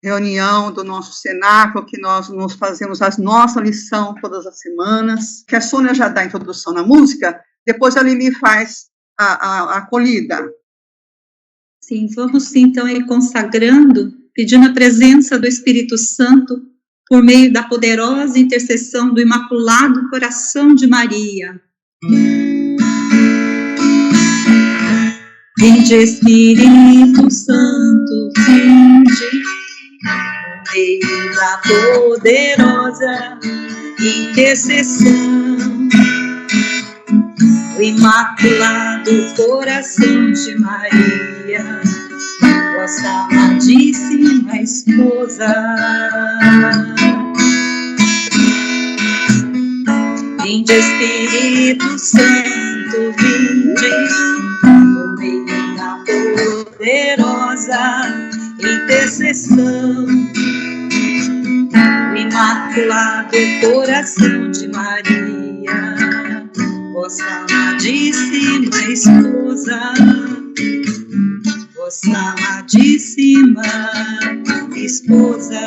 reunião do nosso cenáculo, que nós nos fazemos a nossa lição todas as semanas, que a Sônia já dá a introdução na música, depois a Lili faz a acolhida. Sim, vamos então ir consagrando, pedindo a presença do Espírito Santo por meio da poderosa intercessão do Imaculado Coração de Maria. Vinde, Espírito Santo, vinde, por meio da poderosa intercessão do Imaculado Coração de Maria, vossa amadíssima esposa. Vinde, Espírito Santo, vinde, por meio da poderosa intercessão do Imaculado Coração de Maria, vossa amadíssima esposa, vossa amadíssima esposa.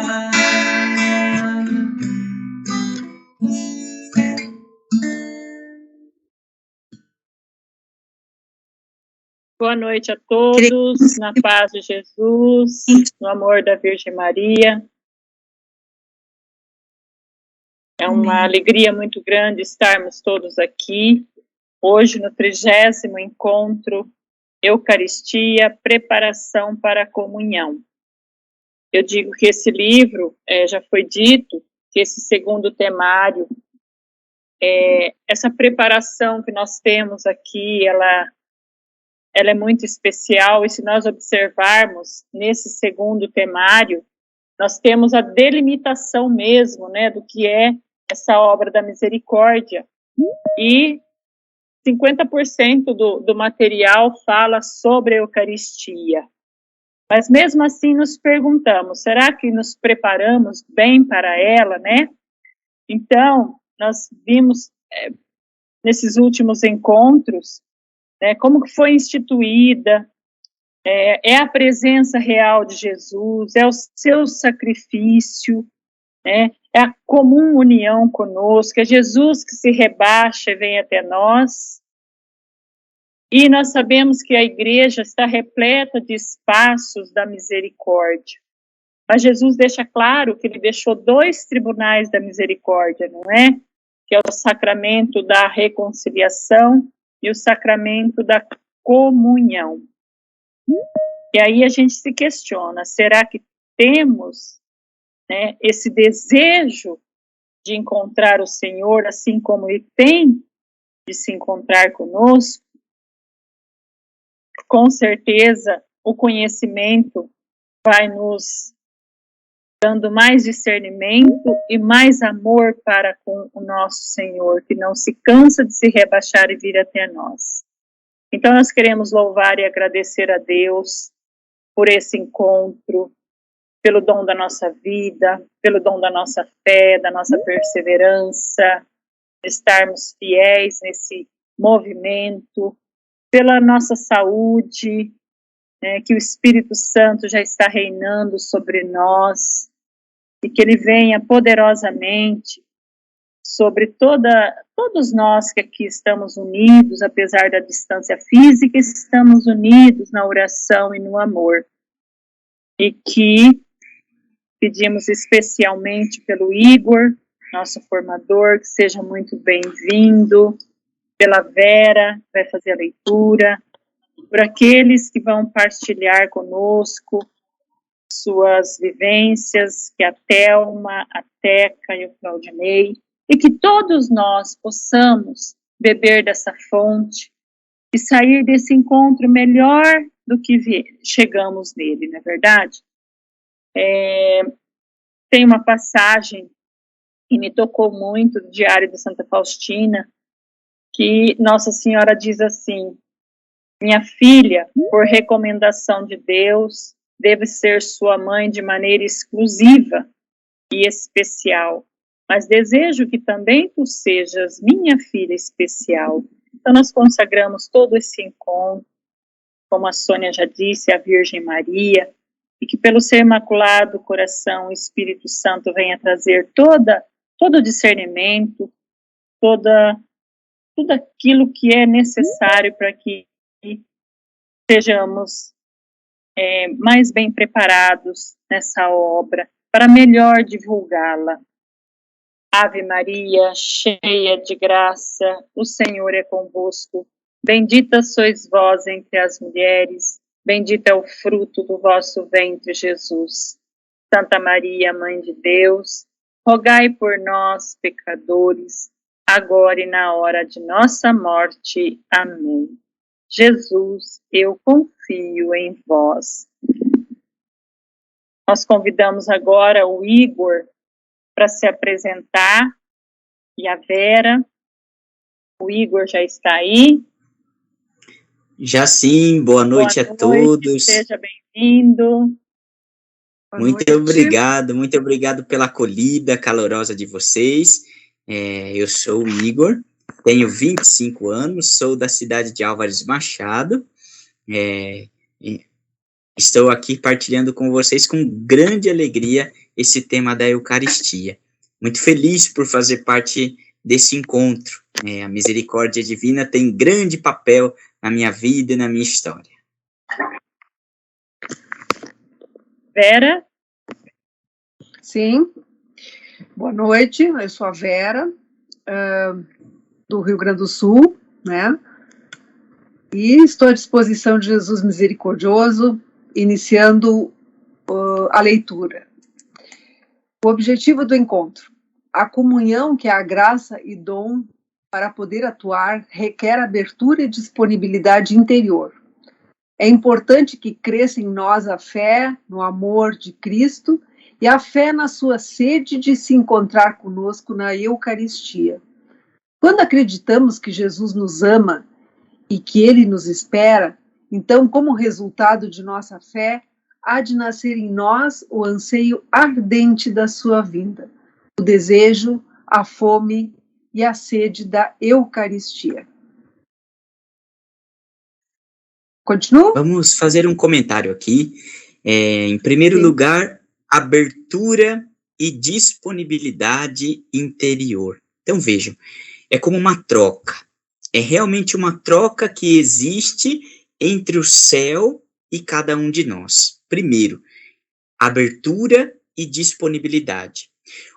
Boa noite a todos, na paz de Jesus, no amor da Virgem Maria. É uma alegria muito grande estarmos todos aqui, hoje no 30º encontro Eucaristia, Preparação para a Comunhão. Eu digo que esse livro, já foi dito, que esse segundo temário, essa preparação que nós temos aqui, ela é muito especial, e se nós observarmos nesse segundo temário, nós temos a delimitação mesmo, né, do que é essa obra da misericórdia, e 50% do material fala sobre a Eucaristia. Mas mesmo assim nos perguntamos, será que nos preparamos bem para ela, né? Então, nós vimos nesses últimos encontros, como que foi instituída, é a presença real de Jesus, é o seu sacrifício, né? É a comum união conosco, é Jesus que se rebaixa e vem até nós. E nós sabemos que a igreja está repleta de espaços da misericórdia. Mas Jesus deixa claro que ele deixou 2 tribunais da misericórdia, não é? Que é o sacramento da reconciliação e o sacramento da comunhão. E aí a gente se questiona, será que temos, né, esse desejo de encontrar o Senhor assim como Ele tem de se encontrar conosco? Com certeza o conhecimento vai nos dando mais discernimento e mais amor para com o nosso Senhor, que não se cansa de se rebaixar e vir até nós. Então nós queremos louvar e agradecer a Deus por esse encontro, pelo dom da nossa vida, pelo dom da nossa fé, da nossa perseverança, estarmos fiéis nesse movimento, pela nossa saúde, né, que o Espírito Santo já está reinando sobre nós, e que ele venha poderosamente sobre todos nós que aqui estamos unidos, apesar da distância física, estamos unidos na oração e no amor. E que pedimos especialmente pelo Igor, nosso formador, que seja muito bem-vindo, pela Vera, que vai fazer a leitura, por aqueles que vão partilhar conosco suas vivências, que a Thelma, a Teca e o Claudinei, e que todos nós possamos beber dessa fonte e sair desse encontro melhor do que chegamos nele, não é verdade? Tem uma passagem que me tocou muito do Diário de Santa Faustina, que Nossa Senhora diz assim: minha filha, por recomendação de Deus, deve ser sua mãe de maneira exclusiva e especial, mas desejo que também tu sejas minha filha especial. Então nós consagramos todo esse encontro, como a Sônia já disse, a Virgem Maria, e que pelo ser imaculado do coração, o Espírito Santo venha trazer todo o discernimento, tudo aquilo que é necessário para que sejamos mais bem preparados nessa obra, para melhor divulgá-la. Ave Maria, cheia de graça, o Senhor é convosco. Bendita sois vós entre as mulheres, bendito é o fruto do vosso ventre, Jesus. Santa Maria, Mãe de Deus, rogai por nós, pecadores, agora e na hora de nossa morte. Amém. Jesus, eu confio em vós. Nós convidamos agora o Igor para se apresentar, e a Vera. O Igor já está aí? Já sim, boa noite a todos. Seja bem-vindo. Muito obrigado pela acolhida calorosa de vocês. Eu sou o Igor, tenho 25 anos, sou da cidade de Álvares Machado. Estou aqui partilhando com vocês com grande alegria esse tema da Eucaristia. Muito feliz por fazer parte desse encontro. A misericórdia divina tem grande papel na minha vida e na minha história. Vera? Sim. Boa noite, eu sou a Vera, do Rio Grande do Sul, né? E estou à disposição de Jesus misericordioso, iniciando a leitura. O objetivo do encontro. A comunhão, que é a graça e dom para poder atuar, requer abertura e disponibilidade interior. É importante que cresça em nós a fé no amor de Cristo e a fé na sua sede de se encontrar conosco na Eucaristia. Quando acreditamos que Jesus nos ama e que Ele nos espera, então, como resultado de nossa fé, há de nascer em nós o anseio ardente da sua vinda, o desejo, a fome e a sede da Eucaristia. Continua? Vamos fazer um comentário aqui. Em primeiro lugar, abertura e disponibilidade interior. Então, vejam, é como uma troca. É realmente uma troca que existe entre o céu e cada um de nós. Primeiro, abertura e disponibilidade.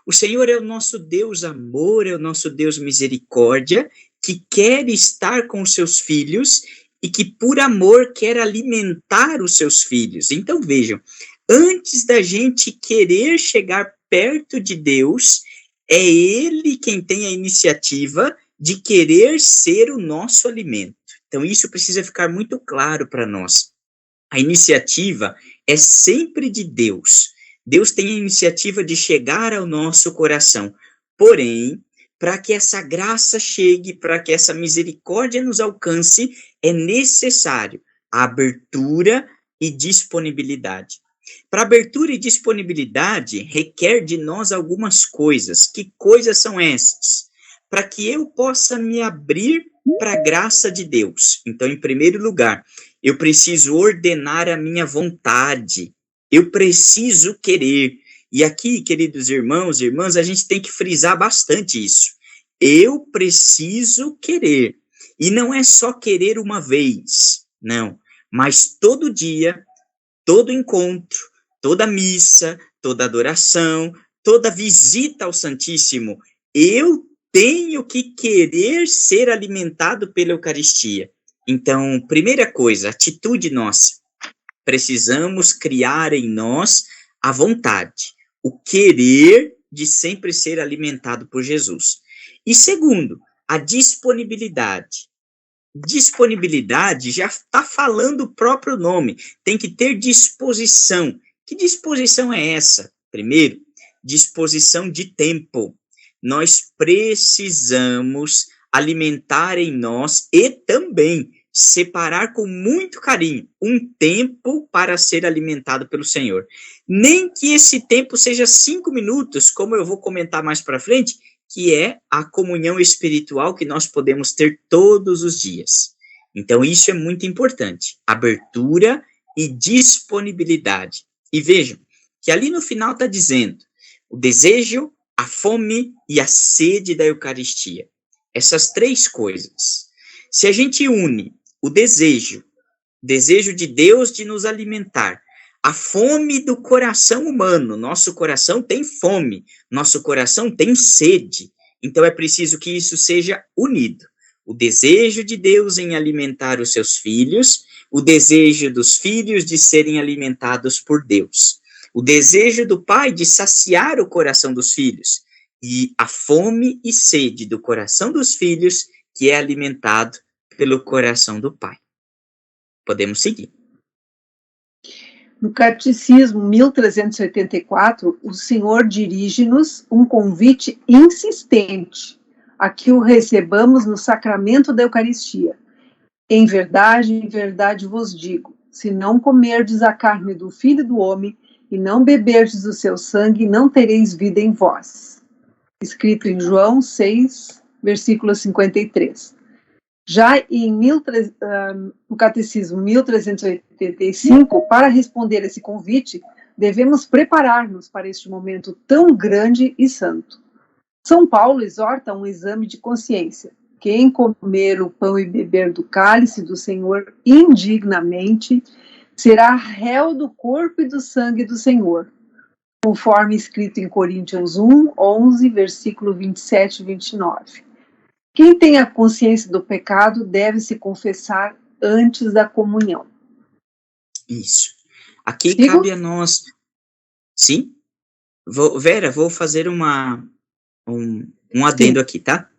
O Senhor é o nosso Deus amor, é o nosso Deus misericórdia, que quer estar com os seus filhos e que por amor quer alimentar os seus filhos. Então vejam, antes da gente querer chegar perto de Deus, é Ele quem tem a iniciativa de querer ser o nosso alimento. Então isso precisa ficar muito claro para nós. A iniciativa é sempre de Deus. Deus tem a iniciativa de chegar ao nosso coração. Porém, para que essa graça chegue, para que essa misericórdia nos alcance, é necessário a abertura e disponibilidade. Para abertura e disponibilidade, requer de nós algumas coisas. Que coisas são essas? Para que eu possa me abrir para a graça de Deus. Então, em primeiro lugar, eu preciso ordenar a minha vontade. Eu preciso querer. E aqui, queridos irmãos e irmãs, a gente tem que frisar bastante isso. Eu preciso querer. E não é só querer uma vez, não. Mas todo dia, todo encontro, toda missa, toda adoração, toda visita ao Santíssimo, eu tenho que querer ser alimentado pela Eucaristia. Então, primeira coisa, atitude nossa. Precisamos criar em nós a vontade, o querer de sempre ser alimentado por Jesus. E segundo, a disponibilidade. Disponibilidade já está falando o próprio nome, tem que ter disposição. Que disposição é essa? Primeiro, disposição de tempo. Nós precisamos alimentar em nós e também separar com muito carinho um tempo para ser alimentado pelo Senhor. Nem que esse tempo seja 5 minutos, como eu vou comentar mais para frente, que é a comunhão espiritual que nós podemos ter todos os dias. Então, isso é muito importante. Abertura e disponibilidade. E vejam que ali no final está dizendo o desejo, a fome e a sede da Eucaristia. Essas três coisas. Se a gente une o desejo de Deus de nos alimentar, a fome do coração humano, nosso coração tem fome, nosso coração tem sede, então é preciso que isso seja unido. O desejo de Deus em alimentar os seus filhos, o desejo dos filhos de serem alimentados por Deus, o desejo do pai de saciar o coração dos filhos, e a fome e sede do coração dos filhos, que é alimentado pelo coração do pai. Podemos seguir. No Catecismo 1384, o Senhor dirige-nos um convite insistente a que o recebamos no sacramento da Eucaristia. Em verdade vos digo, se não comerdes a carne do Filho do Homem e não beberdes o seu sangue, não tereis vida em vós. Escrito em João 6, versículo 53. Já no Catecismo 1385, para responder esse convite, devemos preparar-nos para este momento tão grande e santo. São Paulo exorta a um exame de consciência. Quem comer o pão e beber do cálice do Senhor indignamente, será réu do corpo e do sangue do Senhor, conforme escrito em Coríntios 1, 11, versículo 27 e 29. Quem tem a consciência do pecado deve se confessar antes da comunhão. Isso. Aqui cabe a nós... Sim? Vera, vou fazer um adendo aqui, tá?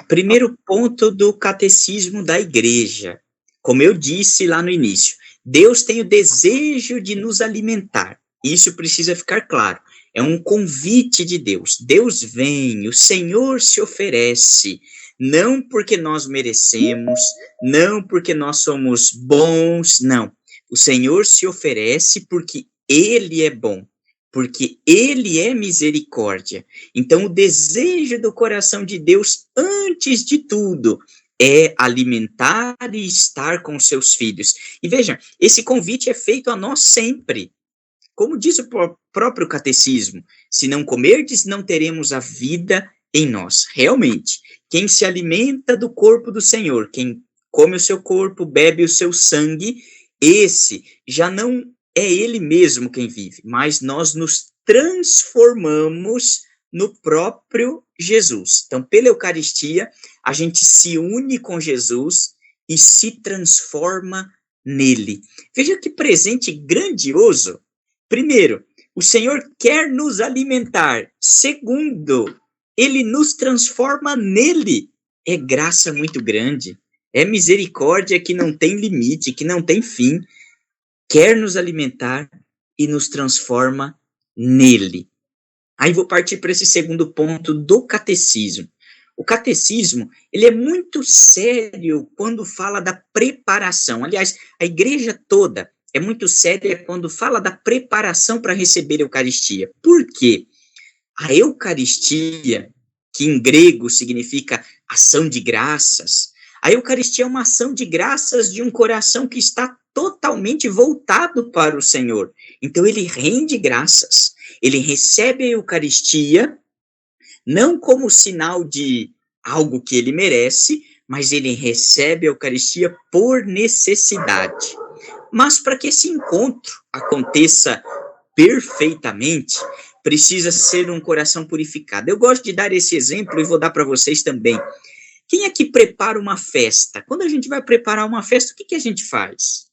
Primeiro ponto do catecismo da igreja. Como eu disse lá no início, Deus tem o desejo de nos alimentar. Isso precisa ficar claro. É um convite de Deus. Deus vem, o Senhor se oferece, não porque nós merecemos, não porque nós somos bons, não. O Senhor se oferece porque Ele é bom, porque Ele é misericórdia. Então, o desejo do coração de Deus, antes de tudo, é alimentar e estar com seus filhos. E veja, esse convite é feito a nós sempre. Como diz o próprio catecismo, se não comerdes, não teremos a vida em nós. Realmente, quem se alimenta do corpo do Senhor, quem come o seu corpo, bebe o seu sangue, esse já não é ele mesmo quem vive, mas nós nos transformamos no próprio Jesus. Então, pela Eucaristia, a gente se une com Jesus e se transforma nele. Veja que presente grandioso. Primeiro, o Senhor quer nos alimentar. Segundo, Ele nos transforma nele. É graça muito grande. É misericórdia que não tem limite, que não tem fim. Quer nos alimentar e nos transforma nele. Aí vou partir para esse segundo ponto do catecismo. O catecismo, ele é muito sério quando fala da preparação. Aliás, a igreja toda é muito séria quando fala da preparação para receber a Eucaristia. Por quê? A Eucaristia, que em grego significa ação de graças, a Eucaristia é uma ação de graças de um coração que está totalmente voltado para o Senhor. Então, ele rende graças. Ele recebe a Eucaristia, não como sinal de algo que ele merece, mas ele recebe a Eucaristia por necessidade. Mas para que esse encontro aconteça perfeitamente, precisa ser um coração purificado. Eu gosto de dar esse exemplo e vou dar para vocês também. Quem é que prepara uma festa? Quando a gente vai preparar uma festa, o que a gente faz?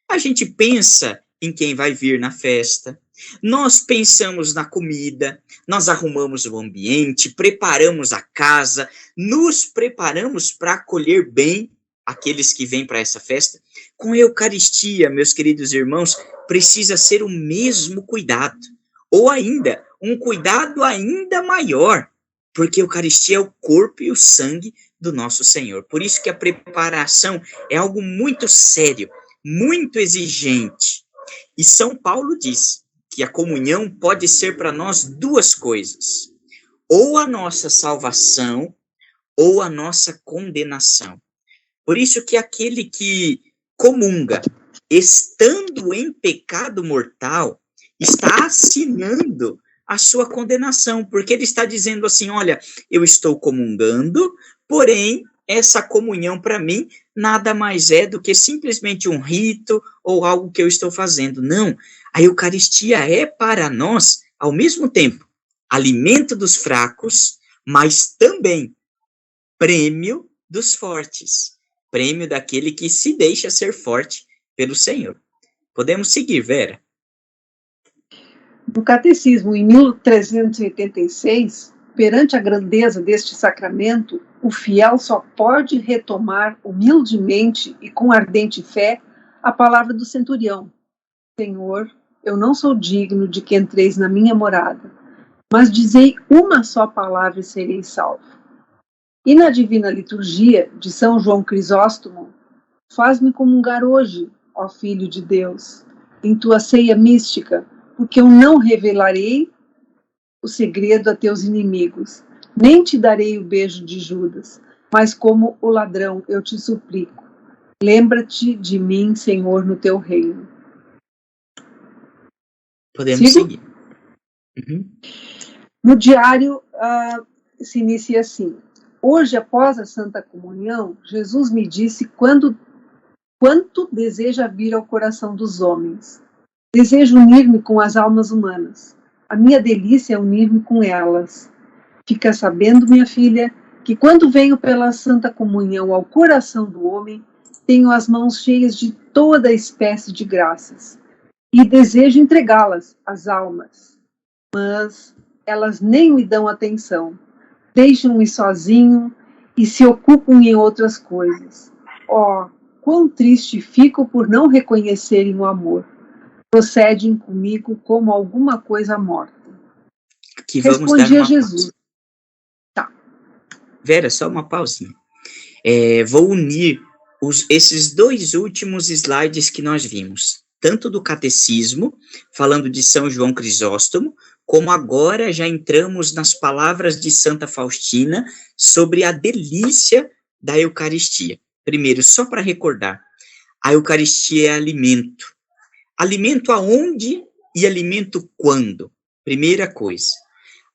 A gente pensa em quem vai vir na festa, nós pensamos na comida, nós arrumamos o ambiente, preparamos a casa, nos preparamos para acolher bem aqueles que vêm para essa festa. Com a Eucaristia, meus queridos irmãos, precisa ser o mesmo cuidado, ou ainda, um cuidado ainda maior, porque a Eucaristia é o corpo e o sangue do nosso Senhor. Por isso que a preparação é algo muito sério, muito exigente. E São Paulo diz que a comunhão pode ser para nós duas coisas, ou a nossa salvação, ou a nossa condenação. Por isso que aquele que comunga estando em pecado mortal, está assinando a sua condenação, porque ele está dizendo assim, olha, eu estou comungando, porém, essa comunhão para mim nada mais é do que simplesmente um rito ou algo que eu estou fazendo. Não, a Eucaristia é para nós, ao mesmo tempo, alimento dos fracos, mas também prêmio dos fortes, prêmio daquele que se deixa ser forte pelo Senhor. Podemos seguir, Vera? No Catecismo, em 1386, perante a grandeza deste sacramento, o fiel só pode retomar humildemente e com ardente fé a palavra do centurião: Senhor, eu não sou digno de que entreis na minha morada, mas dizei uma só palavra e serei salvo. E na Divina Liturgia de São João Crisóstomo, faz-me comungar hoje, ó Filho de Deus, em tua ceia mística, porque eu não revelarei o segredo a teus inimigos, nem te darei o beijo de Judas, mas como o ladrão eu te suplico, lembra-te de mim, Senhor, no teu reino. Podemos seguir. Uhum. No diário se inicia assim: hoje, após a Santa Comunhão, Jesus me disse quanto deseja vir ao coração dos homens. Desejo unir-me com as almas humanas. A minha delícia é unir-me com elas. Fica sabendo, minha filha, que quando venho pela Santa Comunhão ao coração do homem, tenho as mãos cheias de toda espécie de graças e desejo entregá-las às almas. Mas elas nem me dão atenção. Deixam-me sozinho e se ocupam em outras coisas. Oh, quão triste fico por não reconhecerem o amor. Procedem comigo como alguma coisa morta. Aqui vamos Respondi a Jesus. Tá. Vera, só uma pausinha. Vou unir esses dois últimos slides que nós vimos, tanto do Catecismo, falando de São João Crisóstomo, como agora já entramos nas palavras de Santa Faustina sobre a delícia da Eucaristia. Primeiro, só para recordar, a Eucaristia é alimento. Alimento aonde e alimento quando? Primeira coisa,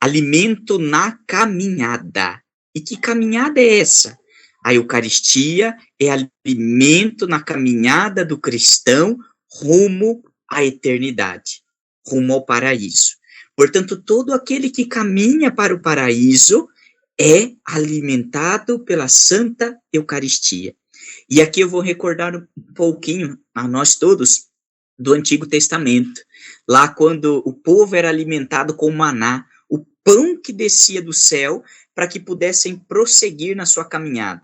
alimento na caminhada. E que caminhada é essa? A Eucaristia é alimento na caminhada do cristão rumo à eternidade, rumo ao paraíso. Portanto, todo aquele que caminha para o paraíso é alimentado pela Santa Eucaristia. E aqui eu vou recordar um pouquinho a nós todos do Antigo Testamento, lá quando o povo era alimentado com maná, o pão que descia do céu para que pudessem prosseguir na sua caminhada.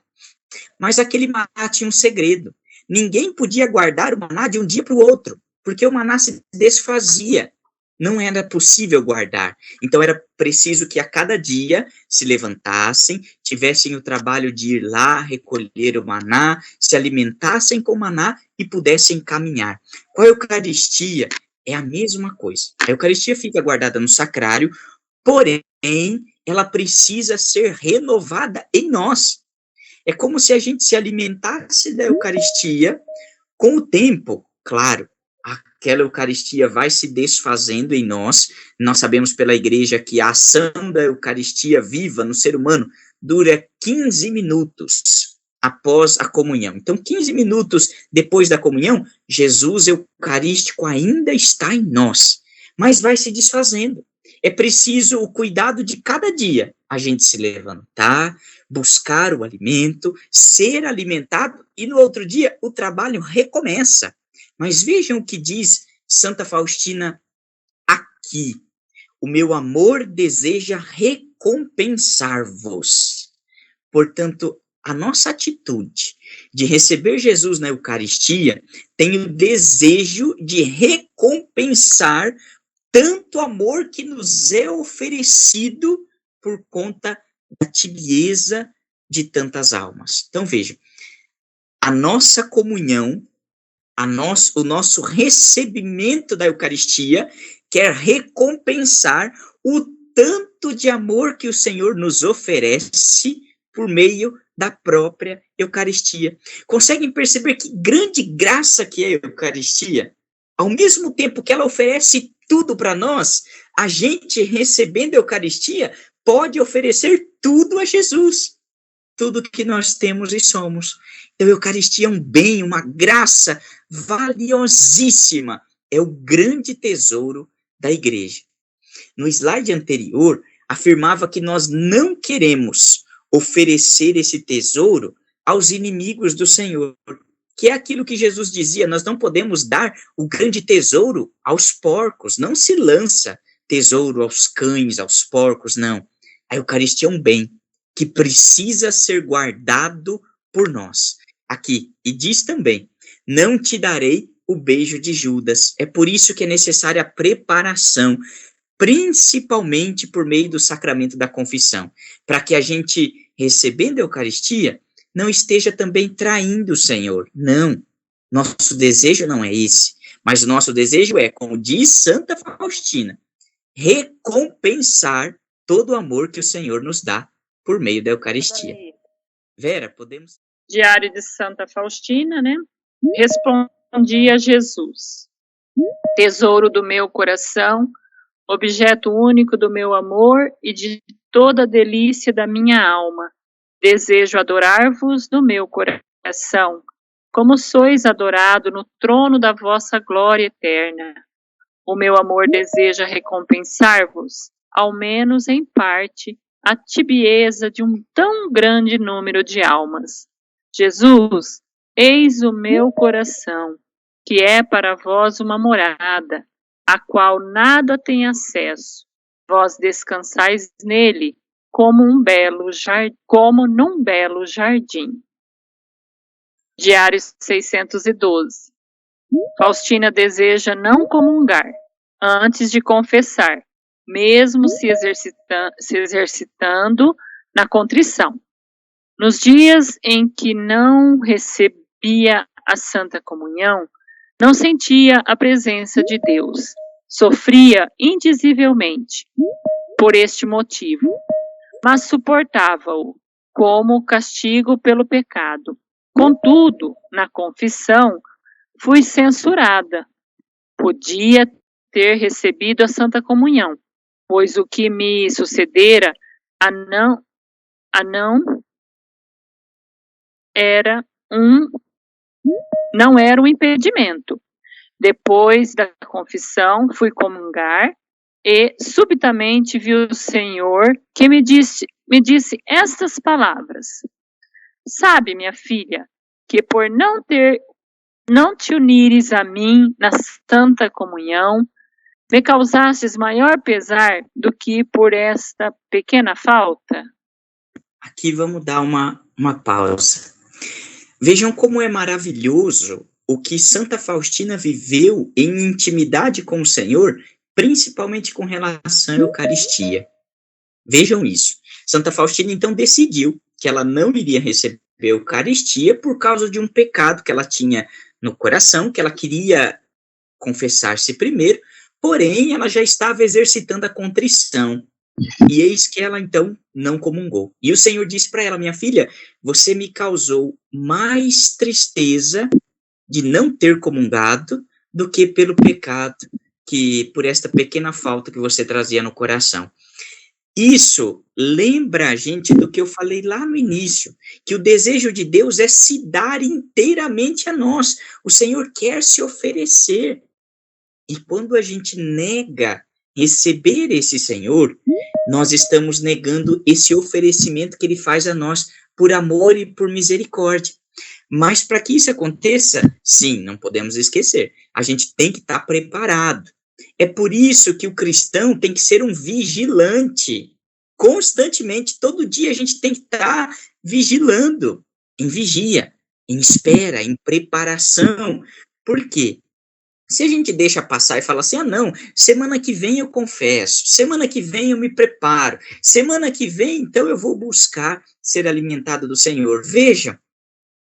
Mas aquele maná tinha um segredo. Ninguém podia guardar o maná de um dia para o outro, porque o maná se desfazia. Não era possível guardar. Então era preciso que a cada dia se levantassem, tivessem o trabalho de ir lá, recolher o maná, se alimentassem com o maná e pudessem caminhar. Com a Eucaristia é a mesma coisa. A Eucaristia fica guardada no sacrário, porém ela precisa ser renovada em nós. É como se a gente se alimentasse da Eucaristia com o tempo, claro. Aquela Eucaristia vai se desfazendo em nós. Nós sabemos pela igreja que a ação da Eucaristia viva no ser humano dura 15 minutos após a comunhão. Então, 15 minutos depois da comunhão, Jesus Eucarístico ainda está em nós, mas vai se desfazendo. É preciso o cuidado de cada dia, a gente se levantar, buscar o alimento, ser alimentado, e no outro dia o trabalho recomeça. Mas vejam o que diz Santa Faustina aqui. O meu amor deseja recompensar-vos. Portanto, a nossa atitude de receber Jesus na Eucaristia tem o desejo de recompensar tanto amor que nos é oferecido por conta da tibieza de tantas almas. Então, vejam, a nossa comunhão, o nosso recebimento da Eucaristia quer recompensar o tanto de amor que o Senhor nos oferece por meio da própria Eucaristia. Conseguem perceber que grande graça que é a Eucaristia? Ao mesmo tempo que ela oferece tudo para nós, a gente, recebendo a Eucaristia, pode oferecer tudo a Jesus. Tudo que nós temos e somos. Então, a Eucaristia é um bem, uma graça valiosíssima. É o grande tesouro da Igreja. No slide anterior, afirmava que nós não queremos oferecer esse tesouro aos inimigos do Senhor, que é aquilo que Jesus dizia, nós não podemos dar o grande tesouro aos porcos, não se lança tesouro aos cães, aos porcos, não. A Eucaristia é um bem que precisa ser guardado por nós. Aqui, e diz também, não te darei o beijo de Judas. É por isso que é necessária a preparação, principalmente por meio do sacramento da confissão, para que a gente, recebendo a Eucaristia, não esteja também traindo o Senhor. Não, nosso desejo não é esse, mas o nosso desejo é, como diz Santa Faustina, recompensar todo o amor que o Senhor nos dá por meio da Eucaristia. Vera, podemos... Diário de Santa Faustina, né? Respondi a Jesus, tesouro do meu coração, objeto único do meu amor e de toda a delícia da minha alma. Desejo adorar-vos no meu coração, como sois adorado no trono da vossa glória eterna. O meu amor deseja recompensar-vos, ao menos em parte, a tibieza de um tão grande número de almas. Jesus, eis o meu coração, que é para vós uma morada, a qual nada tem acesso. Vós descansais nele, como num belo jardim. Diário 612. Faustina deseja não comungar, antes de confessar, mesmo se exercitando na contrição. Nos dias em que não recebia a Santa Comunhão, não sentia a presença de Deus, sofria indizivelmente por este motivo, mas suportava-o como castigo pelo pecado. Contudo, na confissão, fui censurada. Podia ter recebido a Santa Comunhão, pois o que me sucedera não era um impedimento. Depois da confissão, fui comungar e subitamente vi o Senhor que me disse estas palavras: sabe, minha filha, que por não te unires a mim na Santa Comunhão, me causastes maior pesar do que por esta pequena falta? Aqui vamos dar uma pausa. Vejam como é maravilhoso o que Santa Faustina viveu em intimidade com o Senhor, principalmente com relação à Eucaristia. Vejam isso. Santa Faustina, então, decidiu que ela não iria receber a Eucaristia por causa de um pecado que ela tinha no coração, que ela queria confessar-se primeiro, porém, ela já estava exercitando a contrição. E eis que ela, então, não comungou. E o Senhor disse para ela: minha filha, você me causou mais tristeza de não ter comungado do que pelo pecado, que por esta pequena falta que você trazia no coração. Isso lembra a gente do que eu falei lá no início, que o desejo de Deus é se dar inteiramente a nós. O Senhor quer se oferecer. E quando a gente nega receber esse Senhor, nós estamos negando esse oferecimento que Ele faz a nós por amor e por misericórdia. Mas para que isso aconteça, sim, não podemos esquecer, a gente tem que estar preparado. É por isso que o cristão tem que ser um vigilante. Constantemente, todo dia a gente tem que estar vigilando, em vigia, em espera, em preparação. Por quê? Se a gente deixa passar e fala assim, não, semana que vem eu confesso, semana que vem eu me preparo, semana que vem, então, eu vou buscar ser alimentado do Senhor. Vejam,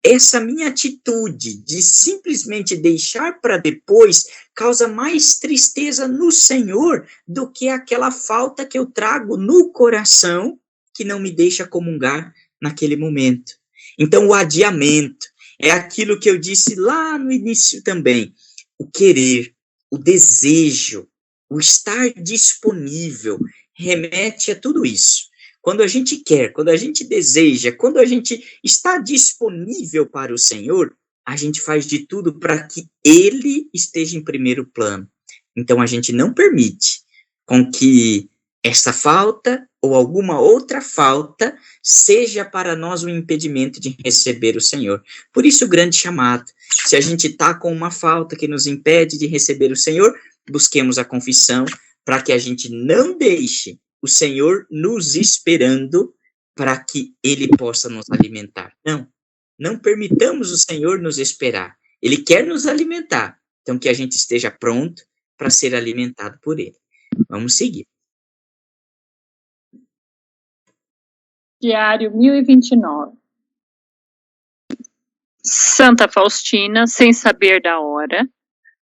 essa minha atitude de simplesmente deixar para depois causa mais tristeza no Senhor do que aquela falta que eu trago no coração que não me deixa comungar naquele momento. Então, o adiamento é aquilo que eu disse lá no início também, o querer, o desejo, o estar disponível, remete a tudo isso. Quando a gente quer, quando a gente deseja, quando a gente está disponível para o Senhor, a gente faz de tudo para que Ele esteja em primeiro plano. Então, a gente não permite com que essa falta ou alguma outra falta seja para nós um impedimento de receber o Senhor. Por isso, o grande chamado. Se a gente está com uma falta que nos impede de receber o Senhor, busquemos a confissão para que a gente não deixe o Senhor nos esperando para que Ele possa nos alimentar. Não permitamos o Senhor nos esperar. Ele quer nos alimentar, então que a gente esteja pronto para ser alimentado por Ele. Vamos seguir. Diário 1029. Santa Faustina, sem saber da hora,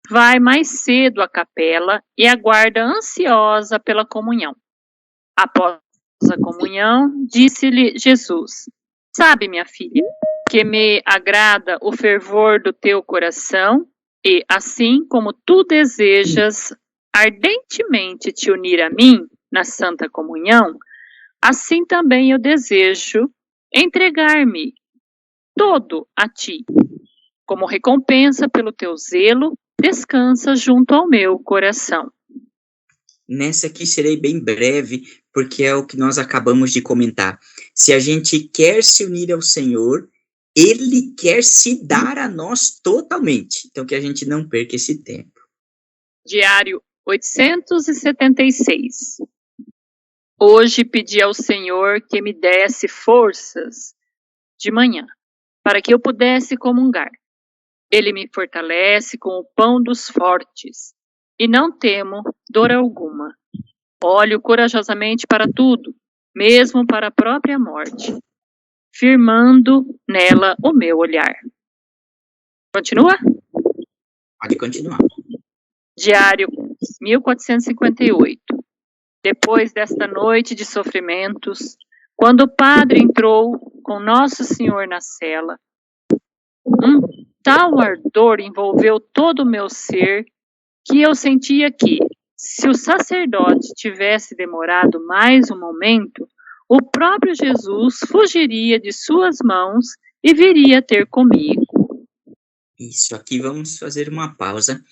vai mais cedo à capela e aguarda ansiosa pela comunhão. Após a comunhão, disse-lhe Jesus: sabe, minha filha, que me agrada o fervor do teu coração e, assim como tu desejas ardentemente te unir a mim na Santa Comunhão, assim também eu desejo entregar-me todo a ti. Como recompensa pelo teu zelo, descansa junto ao meu coração. Nessa aqui serei bem breve, porque é o que nós acabamos de comentar. Se a gente quer se unir ao Senhor, Ele quer se dar a nós totalmente. Então, que a gente não perca esse tempo. Diário 876. Hoje pedi ao Senhor que me desse forças de manhã, para que eu pudesse comungar. Ele me fortalece com o pão dos fortes, e não temo dor alguma. Olho corajosamente para tudo, mesmo para a própria morte, firmando nela o meu olhar. Continua? Pode continuar. Diário 1458. Depois desta noite de sofrimentos, quando o padre entrou com Nosso Senhor na cela, tal ardor envolveu todo o meu ser que eu sentia que, se o sacerdote tivesse demorado mais um momento, o próprio Jesus fugiria de suas mãos e viria ter comigo. Isso, aqui vamos fazer uma pausa.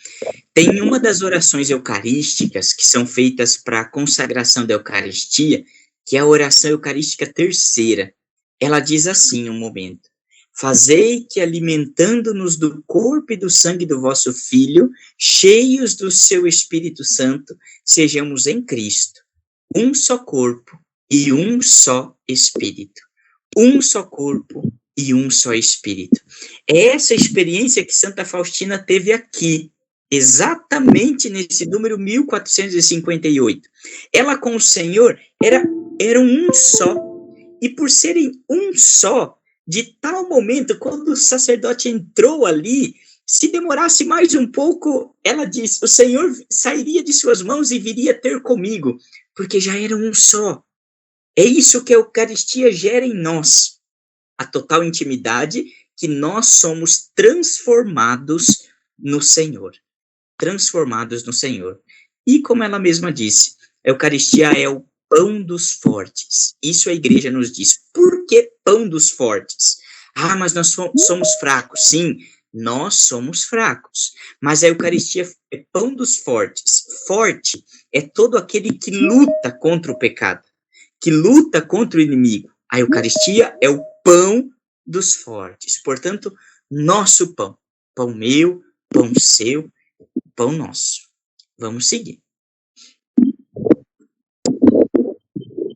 Tem uma das orações eucarísticas que são feitas para a consagração da Eucaristia, que é a oração eucarística terceira. Ela diz assim, um momento: fazei que, alimentando-nos do corpo e do sangue do vosso Filho, cheios do seu Espírito Santo, sejamos em Cristo um só corpo e um só Espírito. Um só corpo e um só Espírito. É essa experiência que Santa Faustina teve aqui, exatamente nesse número 1458. Ela com o Senhor eram um só, e por serem um só, de tal momento, quando o sacerdote entrou ali, se demorasse mais um pouco, ela diz, o Senhor sairia de suas mãos e viria ter comigo, porque já eram um só. É isso que a Eucaristia gera em nós, a total intimidade, que nós somos transformados no Senhor. Transformados no Senhor. E como ela mesma disse, a Eucaristia é o pão dos fortes. Isso a igreja nos diz. Por que pão dos fortes? Ah, mas nós somos fracos. Sim, nós somos fracos. Mas a Eucaristia é pão dos fortes. Forte é todo aquele que luta contra o pecado, que luta contra o inimigo. A Eucaristia é o pão dos fortes. Portanto, nosso pão. Pão meu, pão seu, pão nosso. Vamos seguir.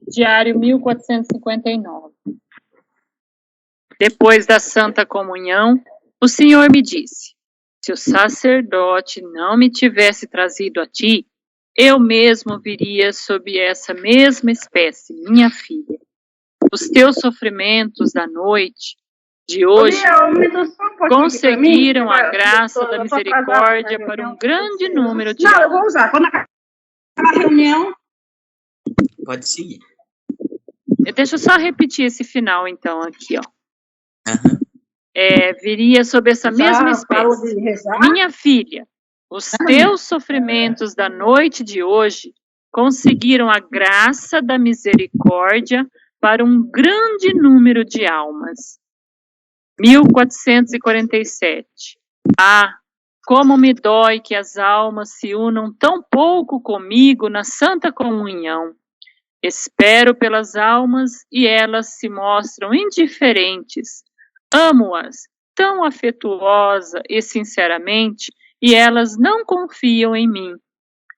Diário 1459. Depois da Santa Comunhão, o Senhor me disse: se o sacerdote não me tivesse trazido a ti, eu mesmo viria sob essa mesma espécie, minha filha. Os teus sofrimentos da noite de hoje conseguiram a graça da misericórdia para um grande número de... Não, eu vou usar. Quando acabar a reunião... Pode seguir. Deixa eu só repetir esse final, então, aqui, ó. Aham. Viria sob essa mesma fala espécie. de rezar? Minha filha, os teus sofrimentos da noite de hoje conseguiram a graça da misericórdia para um grande número de almas. 1447. Ah, como me dói que as almas se unam tão pouco comigo na Santa Comunhão. Espero pelas almas e elas se mostram indiferentes. Amo-as tão afetuosa e sinceramente e elas não confiam em mim.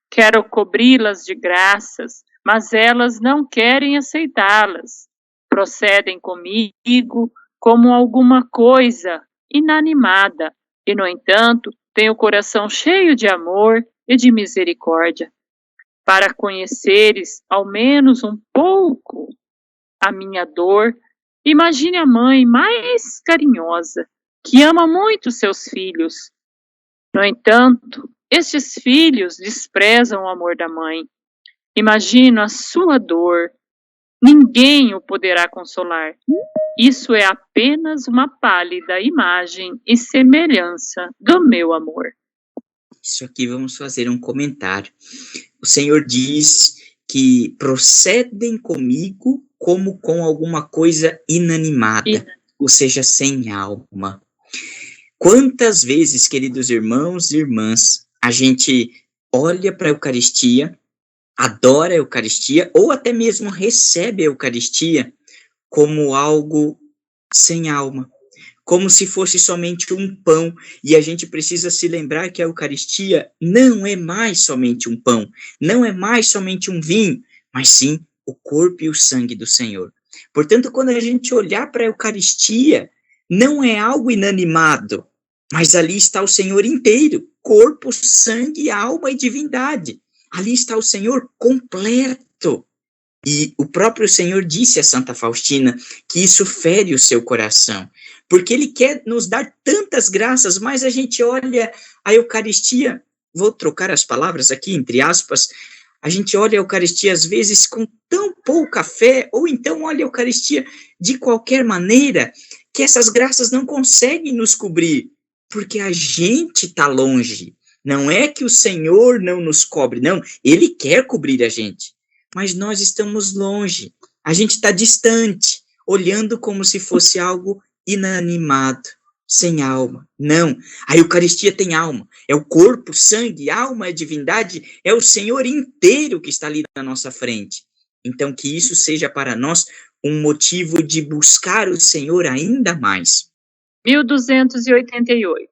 Quero cobri-las de graças, mas elas não querem aceitá-las. Procedem comigo como alguma coisa inanimada e, no entanto, tenho o coração cheio de amor e de misericórdia. Para conheceres, ao menos um pouco, a minha dor, imagine a mãe mais carinhosa, que ama muito seus filhos. No entanto, estes filhos desprezam o amor da mãe. Imagino a sua dor. Ninguém o poderá consolar. Isso é apenas uma pálida imagem e semelhança do meu amor. Isso aqui vamos fazer um comentário. O Senhor diz que procedem comigo como com alguma coisa inanimada, ou seja, sem alma. Quantas vezes, queridos irmãos e irmãs, a gente olha para a Eucaristia, adora a Eucaristia, ou até mesmo recebe a Eucaristia como algo sem alma, como se fosse somente um pão, e a gente precisa se lembrar que a Eucaristia não é mais somente um pão, não é mais somente um vinho, mas sim o corpo e o sangue do Senhor. Portanto, quando a gente olhar para a Eucaristia, não é algo inanimado, mas ali está o Senhor inteiro, corpo, sangue, alma e divindade. Ali está o Senhor completo. E o próprio Senhor disse a Santa Faustina que isso fere o seu coração, porque Ele quer nos dar tantas graças, mas a gente olha a Eucaristia, vou trocar as palavras aqui, entre aspas, a gente olha a Eucaristia às vezes com tão pouca fé, ou então olha a Eucaristia de qualquer maneira, que essas graças não conseguem nos cobrir, porque a gente está longe. Não é que o Senhor não nos cobre, não, Ele quer cobrir a gente, mas nós estamos longe, a gente está distante, olhando como se fosse algo inanimado, sem alma. Não, a Eucaristia tem alma, é o corpo, sangue, alma, é divindade, é o Senhor inteiro que está ali na nossa frente. Então, que isso seja para nós um motivo de buscar o Senhor ainda mais. 1288.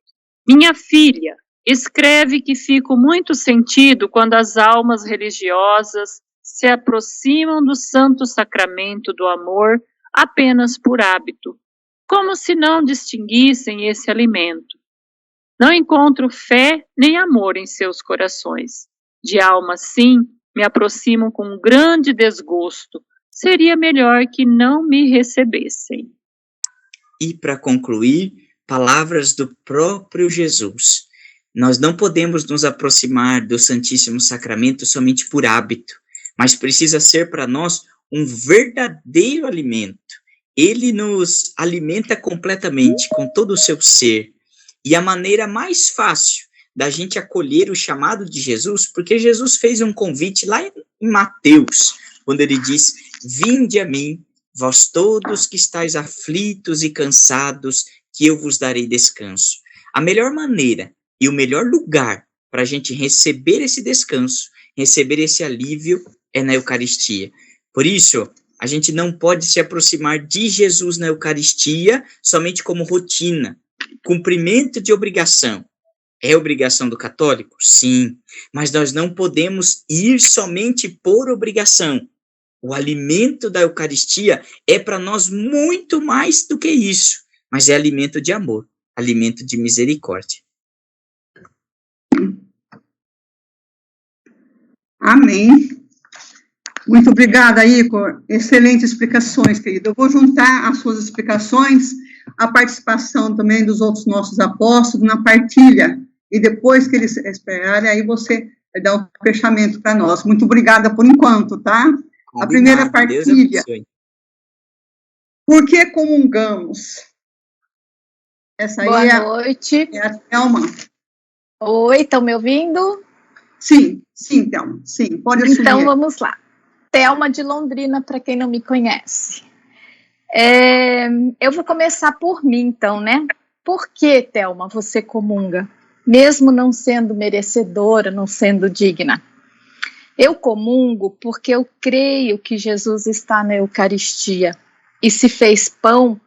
Minha filha, escreve que fico muito sentido quando as almas religiosas se aproximam do santo sacramento do amor apenas por hábito, como se não distinguissem esse alimento. Não encontro fé nem amor em seus corações. De alma, sim, me aproximam com grande desgosto. Seria melhor que não me recebessem. E para concluir, palavras do próprio Jesus. Nós não podemos nos aproximar do Santíssimo Sacramento somente por hábito, mas precisa ser para nós um verdadeiro alimento. Ele nos alimenta completamente, com todo o seu ser. E a maneira mais fácil da gente acolher o chamado de Jesus, porque Jesus fez um convite lá em Mateus, quando ele diz: vinde a mim, vós todos que estáis aflitos e cansados, que eu vos darei descanso. A melhor maneira e o melhor lugar para a gente receber esse descanso, receber esse alívio, é na Eucaristia. Por isso, a gente não pode se aproximar de Jesus na Eucaristia somente como rotina, cumprimento de obrigação. É obrigação do católico? Sim, mas nós não podemos ir somente por obrigação. O alimento da Eucaristia é para nós muito mais do que isso, mas é alimento de amor, alimento de misericórdia. Amém. Muito obrigada, Igor. Excelentes explicações, querido. Eu vou juntar as suas explicações, a participação também dos outros nossos apóstolos na partilha, e depois que eles esperarem, aí você vai dar um fechamento para nós. Muito obrigada por enquanto, tá? Combinado. A primeira partilha. Por que comungamos? Essa Boa aí noite. é a Thelma. Oi, estão me ouvindo? Sim, Thelma, sim, pode assumir. Então, vamos lá. Thelma de Londrina, para quem não me conhece. Eu vou começar por mim, então, né? Por que, Thelma, você comunga? Mesmo não sendo merecedora, não sendo digna. Eu comungo porque eu creio que Jesus está na Eucaristia e se fez pão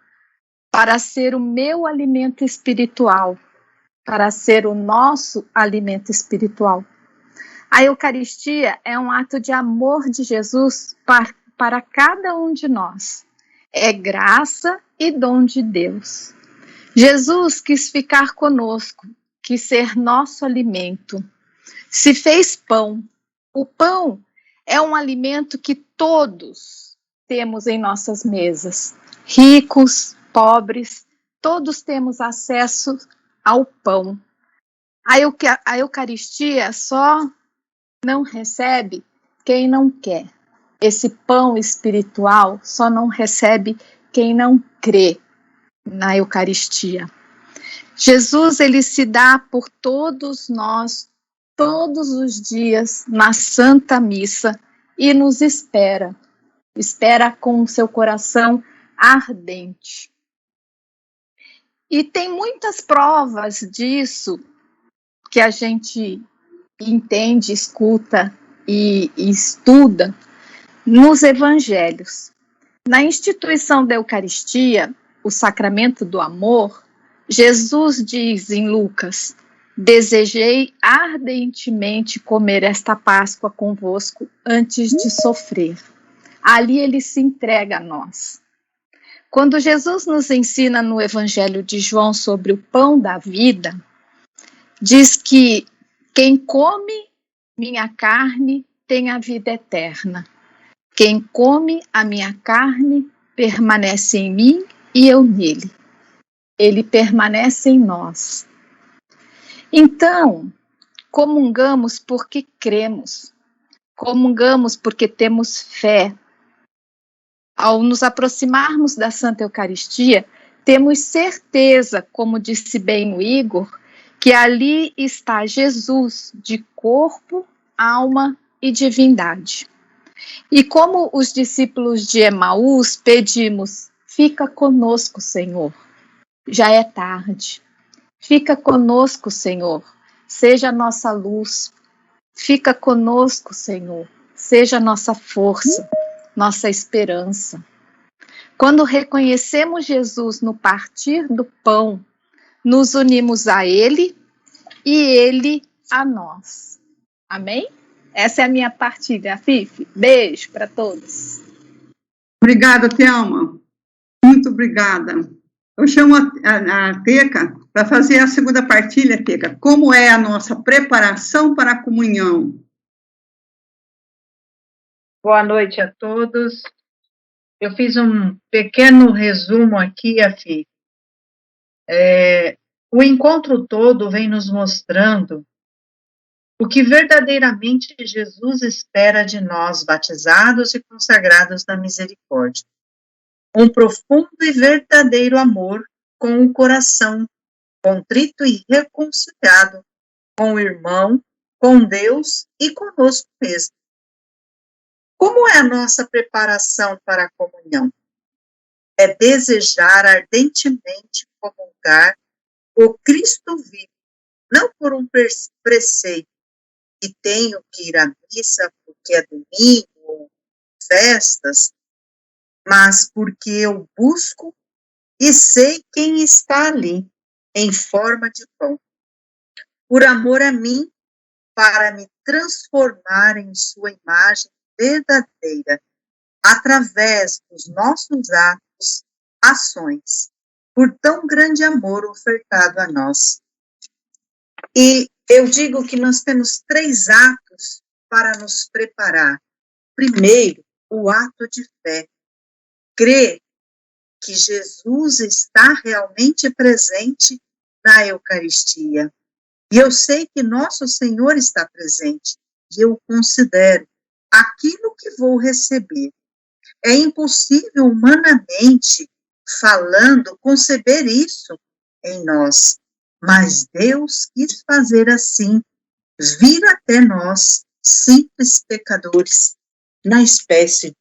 para ser o meu alimento espiritual, para ser o nosso alimento espiritual. A Eucaristia é um ato de amor de Jesus para cada um de nós. É graça e dom de Deus. Jesus quis ficar conosco, quis ser nosso alimento. Se fez pão. O pão é um alimento que todos temos em nossas mesas. Ricos, pobres, todos temos acesso ao pão. A Eucaristia só não recebe quem não quer. Esse pão espiritual só não recebe quem não crê na Eucaristia. Jesus, ele se dá por todos nós, todos os dias, na Santa Missa, e nos espera com o seu coração ardente. E tem muitas provas disso que a gente entende, escuta e estuda nos evangelhos. Na instituição da Eucaristia, o sacramento do amor, Jesus diz em Lucas: desejei ardentemente comer esta Páscoa convosco antes de sofrer. Ali ele se entrega a nós. Quando Jesus nos ensina no Evangelho de João sobre o pão da vida, diz que quem come minha carne tem a vida eterna. Quem come a minha carne permanece em mim e eu nele. Ele permanece em nós. Então, comungamos porque cremos. Comungamos porque temos fé. Ao nos aproximarmos da Santa Eucaristia, temos certeza, como disse bem o Igor, que ali está Jesus de corpo, alma e divindade. E como os discípulos de Emaús, pedimos: fica conosco, Senhor. Já é tarde. Fica conosco, Senhor. Seja a nossa luz. Fica conosco, Senhor. Seja a nossa força, nossa esperança. Quando reconhecemos Jesus no partir do pão, nos unimos a Ele e Ele a nós. Amém? Essa é a minha partilha, Fifi. Beijo para todos. Obrigada, Thelma. Muito obrigada. Eu chamo a Teca para fazer a segunda partilha, Teca. Como é a nossa preparação para a comunhão? Boa noite a todos. Eu fiz um pequeno resumo aqui, Afi. O encontro todo vem nos mostrando o que verdadeiramente Jesus espera de nós, batizados e consagrados na misericórdia. Um profundo e verdadeiro amor com o coração contrito e reconciliado com o irmão, com Deus e conosco mesmo. Como é a nossa preparação para a comunhão? É desejar ardentemente comungar o Cristo vivo, não por um preceito, que tenho que ir à missa porque é domingo ou festas, mas porque eu busco e sei quem está ali, em forma de pão. Por amor a mim, para me transformar em sua imagem verdadeira, através dos nossos atos, ações, por tão grande amor ofertado a nós. E eu digo que nós temos 3 atos para nos preparar. Primeiro, o ato de fé. Crer que Jesus está realmente presente na Eucaristia. E eu sei que nosso Senhor está presente. E eu considero aquilo que vou receber. É impossível, humanamente falando, conceber isso. em nós, mas Deus quis fazer assim, vir até nós, simples pecadores, na espécie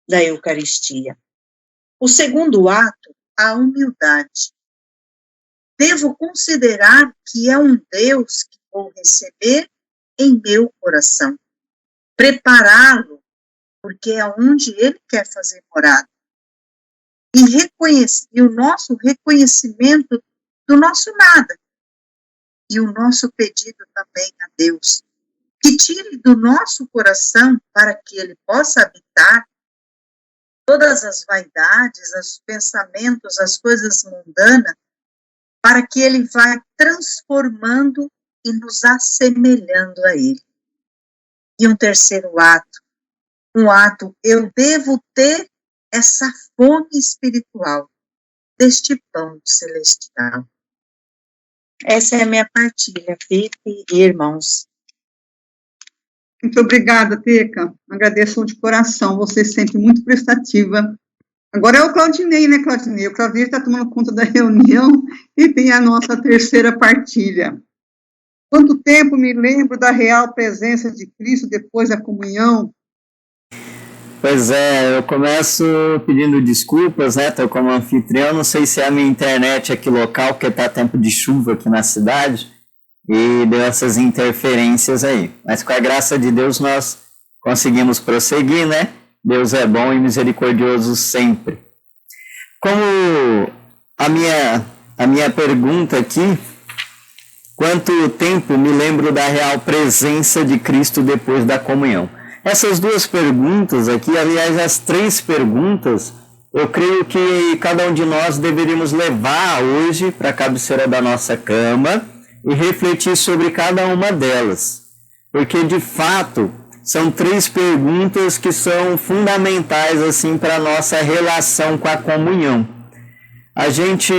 da Eucaristia. O segundo ato, a humildade. Devo considerar que é um Deus que vou receber em meu coração, prepará-lo, porque é onde Ele quer fazer morada. E o nosso reconhecimento do nosso nada. E o nosso pedido também a Deus, que tire do nosso coração, para que Ele possa habitar, todas as vaidades, os pensamentos, as coisas mundanas, para que Ele vá transformando e nos assemelhando a Ele. E um terceiro ato, eu devo ter essa fome espiritual, deste pão celestial. Essa é a minha partilha, Pipe e irmãos. Muito obrigada, Teca. Agradeço de coração, você é sempre muito prestativa. Agora é o Claudinei, né, Claudinei? O Claudinei está tomando conta da reunião e tem a nossa terceira partilha. Quanto tempo me lembro da real presença de Cristo depois da comunhão? Pois é, eu começo pedindo desculpas, né, estou como anfitrião, não sei se é a minha internet aqui local, porque está tempo de chuva aqui na cidade, e deu essas interferências aí. Mas com a graça de Deus nós conseguimos prosseguir, né? Deus é bom e misericordioso sempre. Como a minha pergunta aqui, quanto tempo me lembro da real presença de Cristo depois da comunhão? Essas duas perguntas aqui, aliás, as três perguntas, eu creio que cada um de nós deveríamos levar hoje para a cabeceira da nossa cama e refletir sobre cada uma delas. Porque, de fato, são três perguntas que são fundamentais assim, para a nossa relação com a comunhão. A gente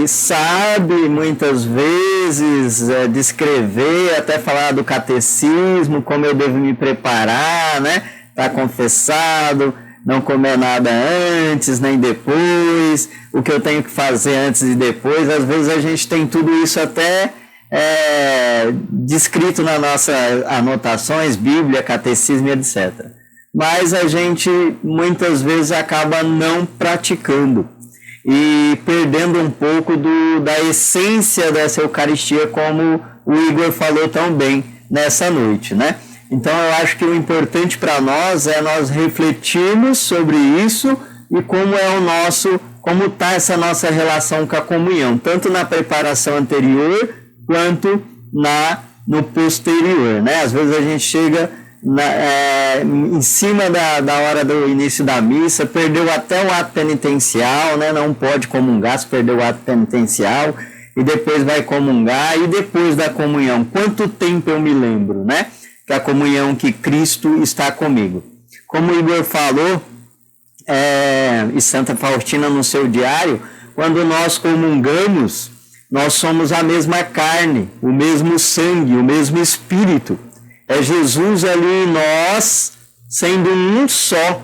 sabe, muitas vezes, descrever, até falar do catecismo, como eu devo me preparar, né? Estar confessado, não comer nada antes, nem depois, o que eu tenho que fazer antes e depois. Às vezes a gente tem tudo isso até descrito nas nossas anotações, Bíblia, catecismo, etc. Mas a gente, muitas vezes, acaba não praticando e perdendo um pouco da essência dessa Eucaristia, como o Igor falou tão bem nessa noite, né? Então eu acho que o importante para nós é nós refletirmos sobre isso e como está essa nossa relação com a comunhão, tanto na preparação anterior quanto no posterior, né? Às vezes a gente chega em cima da hora do início da missa, perdeu até o ato penitencial, né? Não pode comungar se perdeu o ato penitencial, e depois vai comungar, e depois da comunhão, quanto tempo eu me lembro, né? Que a comunhão que Cristo está comigo. Como o Igor falou, e Santa Faustina no seu diário, quando nós comungamos, nós somos a mesma carne, o mesmo sangue, o mesmo espírito. É Jesus ali em nós, sendo um só.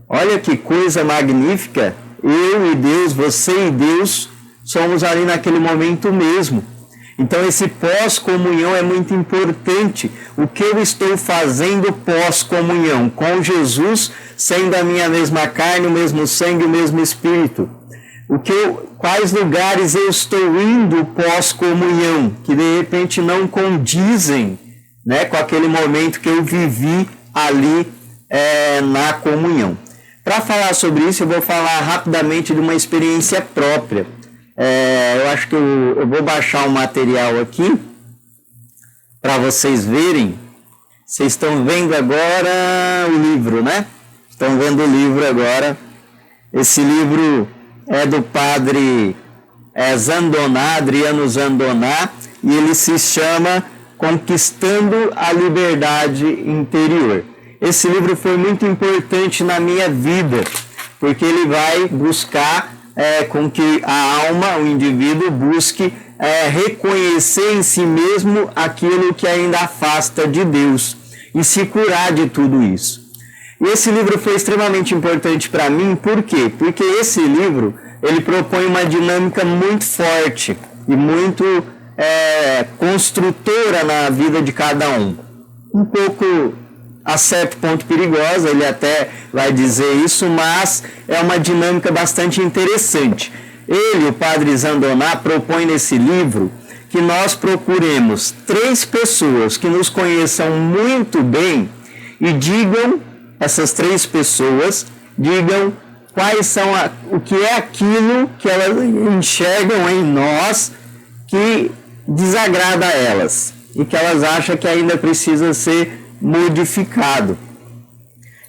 Olha que coisa magnífica. Eu e Deus, você e Deus, somos ali naquele momento mesmo. Então esse pós-comunhão é muito importante. O que eu estou fazendo pós-comunhão? Com Jesus, sendo a minha mesma carne, o mesmo sangue, o mesmo espírito. Quais lugares eu estou indo pós-comunhão, que de repente não condizem, né, com aquele momento que eu vivi ali na comunhão. Para falar sobre isso, eu vou falar rapidamente de uma experiência própria. Eu acho que eu vou baixar um material aqui para vocês verem. Vocês estão vendo agora o livro, né? Estão vendo o livro agora. Esse livro é do padre Adriano Zandoná, e ele se chama Conquistando a Liberdade Interior. Esse livro foi muito importante na minha vida, porque ele vai buscar com que a alma, o indivíduo, busque reconhecer em si mesmo aquilo que ainda afasta de Deus e se curar de tudo isso. E esse livro foi extremamente importante para mim, por quê? Porque esse livro, ele propõe uma dinâmica muito forte e muito construtora na vida de cada um. Um pouco, a certo ponto, perigosa, ele até vai dizer isso, mas é uma dinâmica bastante interessante. Ele, o padre Zandoná, propõe nesse livro que nós procuremos 3 pessoas que nos conheçam muito bem e digam, essas 3 pessoas, digam quais são o que é aquilo que elas enxergam em nós que desagrada a elas e que elas acham que ainda precisa ser modificado.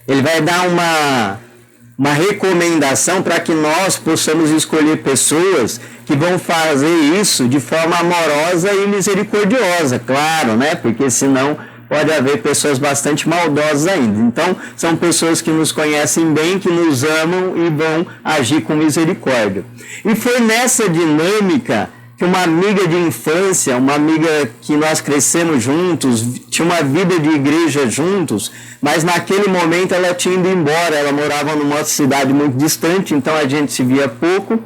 Ele vai dar uma recomendação para que nós possamos escolher pessoas que vão fazer isso de forma amorosa e misericordiosa, claro, né? Porque senão pode haver pessoas bastante maldosas ainda. Então, são pessoas que nos conhecem bem, que nos amam e vão agir com misericórdia. E foi nessa dinâmica que uma amiga de infância, uma amiga que nós crescemos juntos, tinha uma vida de igreja juntos, mas naquele momento ela tinha ido embora, ela morava numa cidade muito distante, então a gente se via pouco,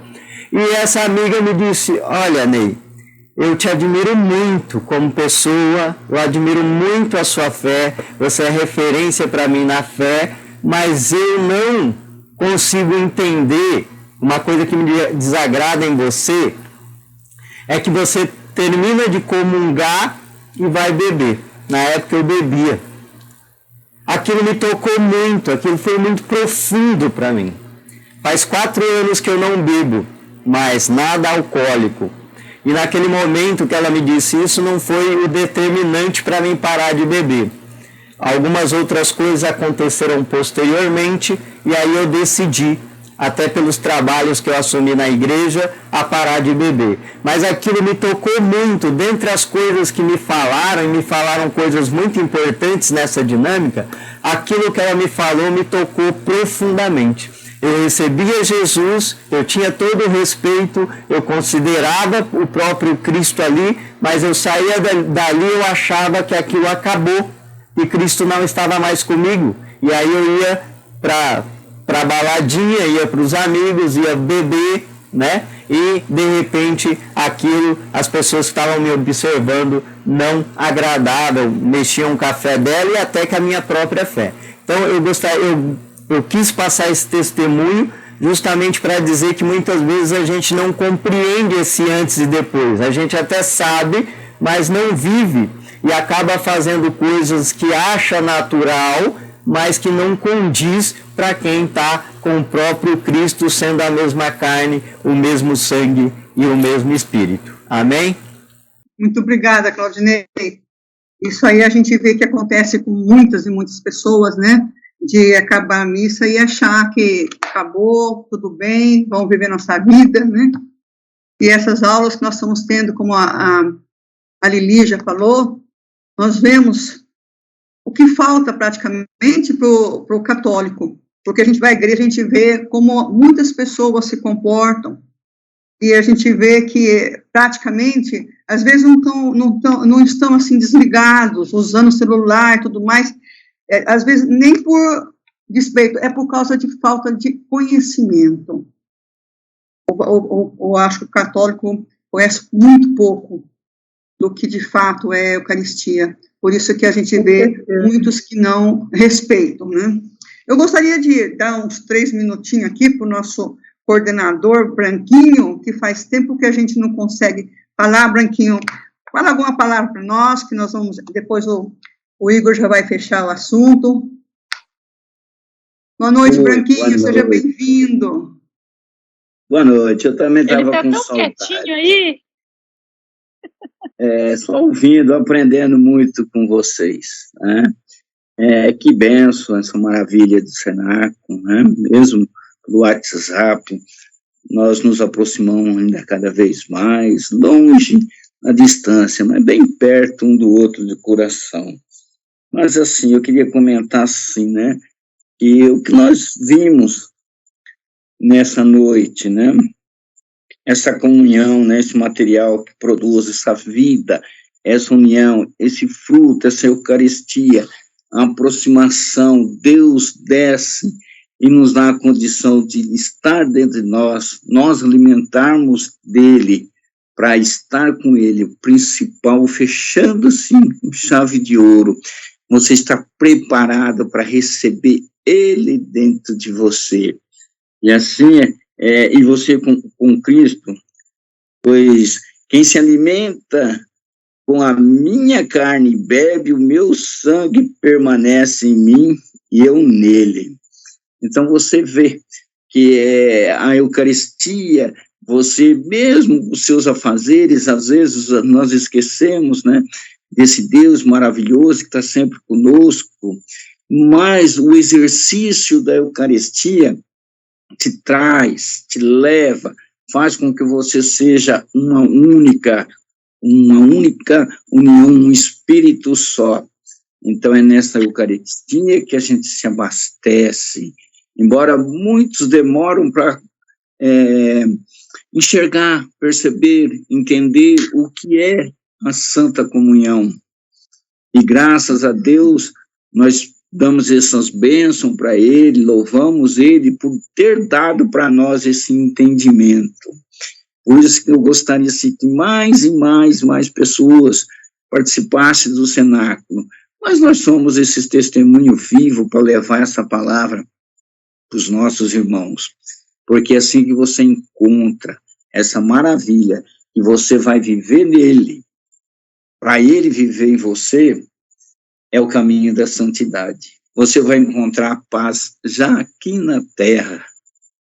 e essa amiga me disse: olha, Ney, eu te admiro muito como pessoa, eu admiro muito a sua fé, você é referência para mim na fé, mas eu não consigo entender uma coisa que me desagrada em você, é que você termina de comungar e vai beber. Na época eu bebia. Aquilo me tocou muito, aquilo foi muito profundo para mim. Faz 4 anos que eu não bebo, mas nada alcoólico. E naquele momento que ela me disse isso, não foi o determinante para mim parar de beber. Algumas outras coisas aconteceram posteriormente, e aí eu decidi, até pelos trabalhos que eu assumi na igreja, a parar de beber. Mas aquilo me tocou muito. Dentre as coisas que me falaram, e me falaram coisas muito importantes nessa dinâmica, aquilo que ela me falou me tocou profundamente. Eu recebia Jesus, eu tinha todo o respeito, eu considerava o próprio Cristo ali, mas eu saía dali, eu achava que aquilo acabou, e Cristo não estava mais comigo. E aí eu ia para baladinha, ia para os amigos, ia beber, né? E de repente aquilo, as pessoas que estavam me observando não agradavam, mexiam o café dela e até com a minha própria fé. Então eu quis passar esse testemunho justamente para dizer que muitas vezes a gente não compreende esse antes e depois. A gente até sabe, mas não vive e acaba fazendo coisas que acha natural, mas que não condiz para quem está com o próprio Cristo, sendo a mesma carne, o mesmo sangue e o mesmo Espírito. Amém? Muito obrigada, Claudinei. Isso aí a gente vê que acontece com muitas e muitas pessoas, né? De acabar a missa e achar que acabou, tudo bem, vamos viver nossa vida, né? E essas aulas que nós estamos tendo, como a Lili já falou, nós vemos o que falta praticamente para o católico, porque a gente vai à igreja, a gente vê como muitas pessoas se comportam, e a gente vê que praticamente, às vezes não estão assim desligados, usando o celular e tudo mais, às vezes nem por despeito, é por causa de falta de conhecimento. Eu acho que o católico conhece muito pouco do que de fato é a Eucaristia. Por isso que a gente vê muitos que não respeitam, né? Eu gostaria de dar uns 3 minutinhos aqui para o nosso coordenador, Branquinho, que faz tempo que a gente não consegue falar. Branquinho, fala alguma palavra para nós, que nós vamos, depois o Igor já vai fechar o assunto. Boa noite, Branquinho, seja bem-vindo. Boa noite, eu também estava com saudade. Ele está tão quietinho aí. Só ouvindo, aprendendo muito com vocês, né? Que bênção essa maravilha do Cenaco, né? Mesmo do WhatsApp, nós nos aproximamos ainda cada vez mais, longe na distância, mas bem perto um do outro de coração. Mas assim, eu queria comentar assim, né? Que o que nós vimos nessa noite, né? Essa comunhão, né, esse material que produz essa vida, essa união, esse fruto, essa Eucaristia, a aproximação, Deus desce e nos dá a condição de estar dentro de nós alimentarmos dele, para estar com Ele, o principal, fechando assim com chave de ouro. Você está preparado para receber Ele dentro de você. E assim, e você com Cristo, pois quem se alimenta com a minha carne e bebe o meu sangue permanece em mim e eu nele. Então você vê que a Eucaristia, você mesmo, os seus afazeres, às vezes nós esquecemos, né, desse Deus maravilhoso que está sempre conosco, mas o exercício da Eucaristia te traz, te leva, faz com que você seja uma única união, um espírito só. Então é nessa Eucaristia que a gente se abastece, embora muitos demoram para enxergar, perceber, entender o que é a Santa Comunhão. E graças a Deus, nós damos essas bênçãos para Ele, louvamos Ele por ter dado para nós esse entendimento. Por isso que eu gostaria que mais e mais pessoas participassem do cenáculo. Mas nós somos esse testemunho vivo para levar essa palavra para os nossos irmãos. Porque é assim que você encontra essa maravilha, e você vai viver nele, para ele viver em você, é o caminho da santidade. Você vai encontrar a paz já aqui na terra.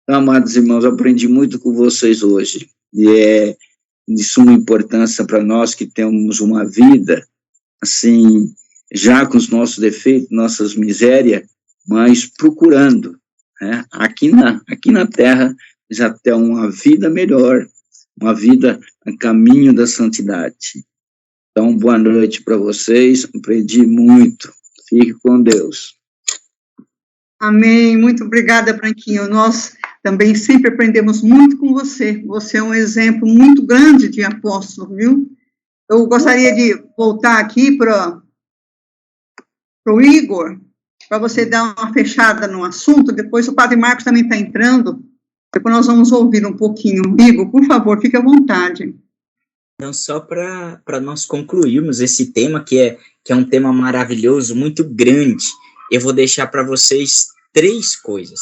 Então, amados irmãos, eu aprendi muito com vocês hoje, e é de suma importância para nós que temos uma vida, assim, já com os nossos defeitos, nossas misérias, mas procurando, né, aqui na terra, já ter uma vida melhor, uma vida a caminho da santidade. Então, boa noite para vocês, aprendi muito, fique com Deus. Amém, muito obrigada, Branquinho. Nós também sempre aprendemos muito com você. Você é um exemplo muito grande de apóstolo, viu? Eu gostaria de voltar aqui para o Igor, para você dar uma fechada no assunto. Depois o Padre Marcos também está entrando. Depois nós vamos ouvir um pouquinho. Igor, por favor, fique à vontade. Então, só para nós concluirmos esse tema, que é um tema maravilhoso, muito grande, eu vou deixar para vocês 3 coisas.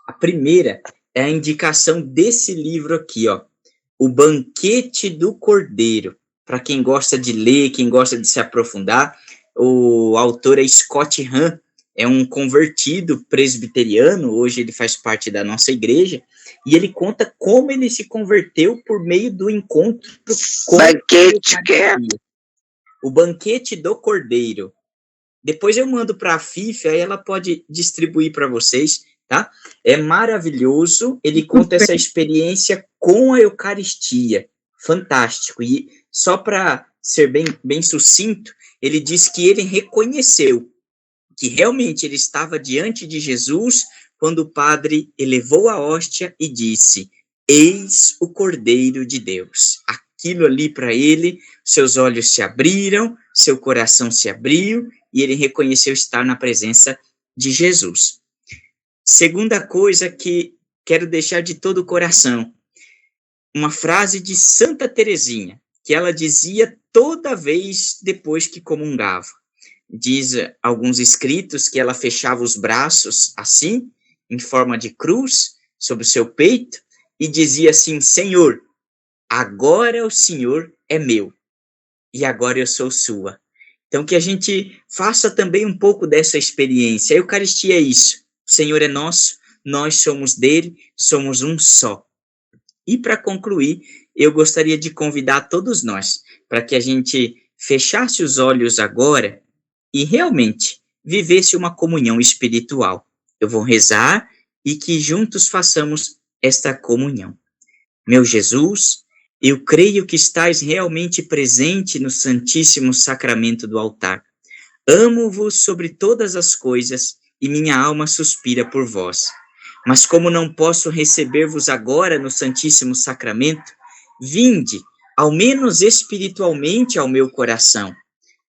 A primeira é a indicação desse livro aqui, ó, O Banquete do Cordeiro. Para quem gosta de ler, quem gosta de se aprofundar, o autor é Scott Hahn, é um convertido presbiteriano, hoje ele faz parte da nossa igreja, e ele conta como ele se converteu por meio do encontro com o Banquete do Cordeiro. Depois eu mando para a FIF, aí ela pode distribuir para vocês, tá? É maravilhoso, ele conta essa experiência com a Eucaristia, fantástico. E só para ser bem sucinto, ele diz que ele reconheceu que realmente ele estava diante de Jesus quando o padre elevou a hóstia e disse: eis o Cordeiro de Deus. Aquilo ali para ele, seus olhos se abriram, seu coração se abriu, e ele reconheceu estar na presença de Jesus. Segunda coisa que quero deixar de todo o coração, uma frase de Santa Teresinha, que ela dizia toda vez depois que comungava. Diz alguns escritos que ela fechava os braços assim, em forma de cruz, sobre o seu peito, e dizia assim: Senhor, agora o Senhor é meu, e agora eu sou sua. Então, que a gente faça também um pouco dessa experiência. A Eucaristia é isso. O Senhor é nosso, nós somos dele, somos um só. E para concluir, eu gostaria de convidar todos nós para que a gente fechasse os olhos agora e realmente vivesse uma comunhão espiritual. Eu vou rezar e que juntos façamos esta comunhão. Meu Jesus, eu creio que estais realmente presente no Santíssimo Sacramento do altar. Amo-vos sobre todas as coisas e minha alma suspira por vós. Mas como não posso receber-vos agora no Santíssimo Sacramento, vinde, ao menos espiritualmente, ao meu coração.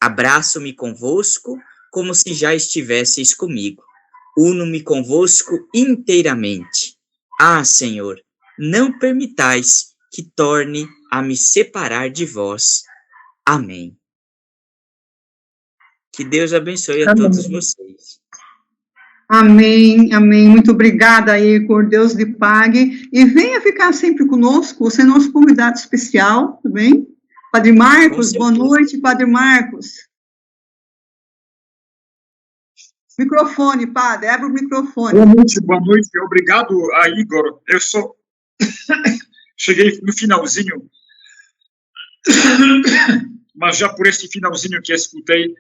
Abraço-me convosco como se já estivesseis comigo. Uno-me convosco inteiramente. Ah, Senhor, não permitais que torne a me separar de vós. Amém. Que Deus abençoe a todos vocês. Amém, amém. Muito obrigada, Igor. Deus lhe pague. E venha ficar sempre conosco. Você é nosso convidado especial, tudo bem? Padre Marcos, boa noite, Padre Marcos. Microfone, padre, abre o microfone. Boa noite. Obrigado a Igor. Eu só cheguei no finalzinho, mas já por esse finalzinho que escutei,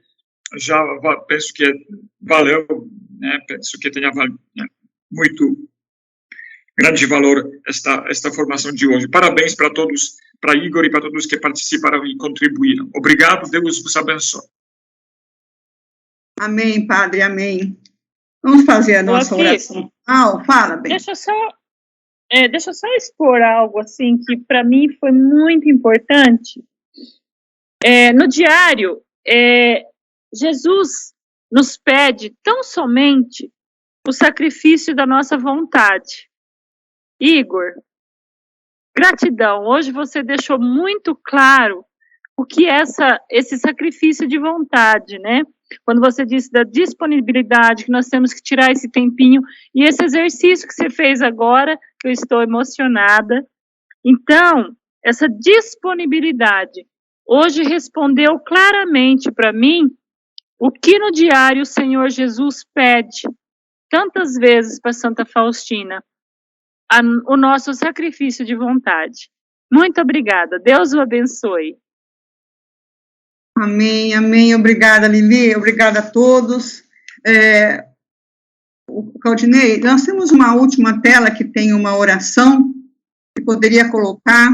já penso que valeu, né? Penso que tenha muito grande valor esta formação de hoje. Parabéns para todos, para Igor e para todos que participaram e contribuíram. Obrigado, Deus vos abençoe. Amém, padre, amém. Vamos fazer a nossa oração. Fala, bem. Deixa eu só expor algo, assim, que para mim foi muito importante. No diário, Jesus nos pede tão somente o sacrifício da nossa vontade. Igor, gratidão. Hoje você deixou muito claro o que é esse sacrifício de vontade, né? Quando você disse da disponibilidade, que nós temos que tirar esse tempinho, e esse exercício que você fez agora, que eu estou emocionada. Então, essa disponibilidade, hoje respondeu claramente para mim o que no diário o Senhor Jesus pede tantas vezes para Santa Faustina, o nosso sacrifício de vontade. Muito obrigada, Deus o abençoe. Amém, amém, obrigada, Lili, obrigada a todos. Claudinei, nós temos uma última tela que tem uma oração, que poderia colocar.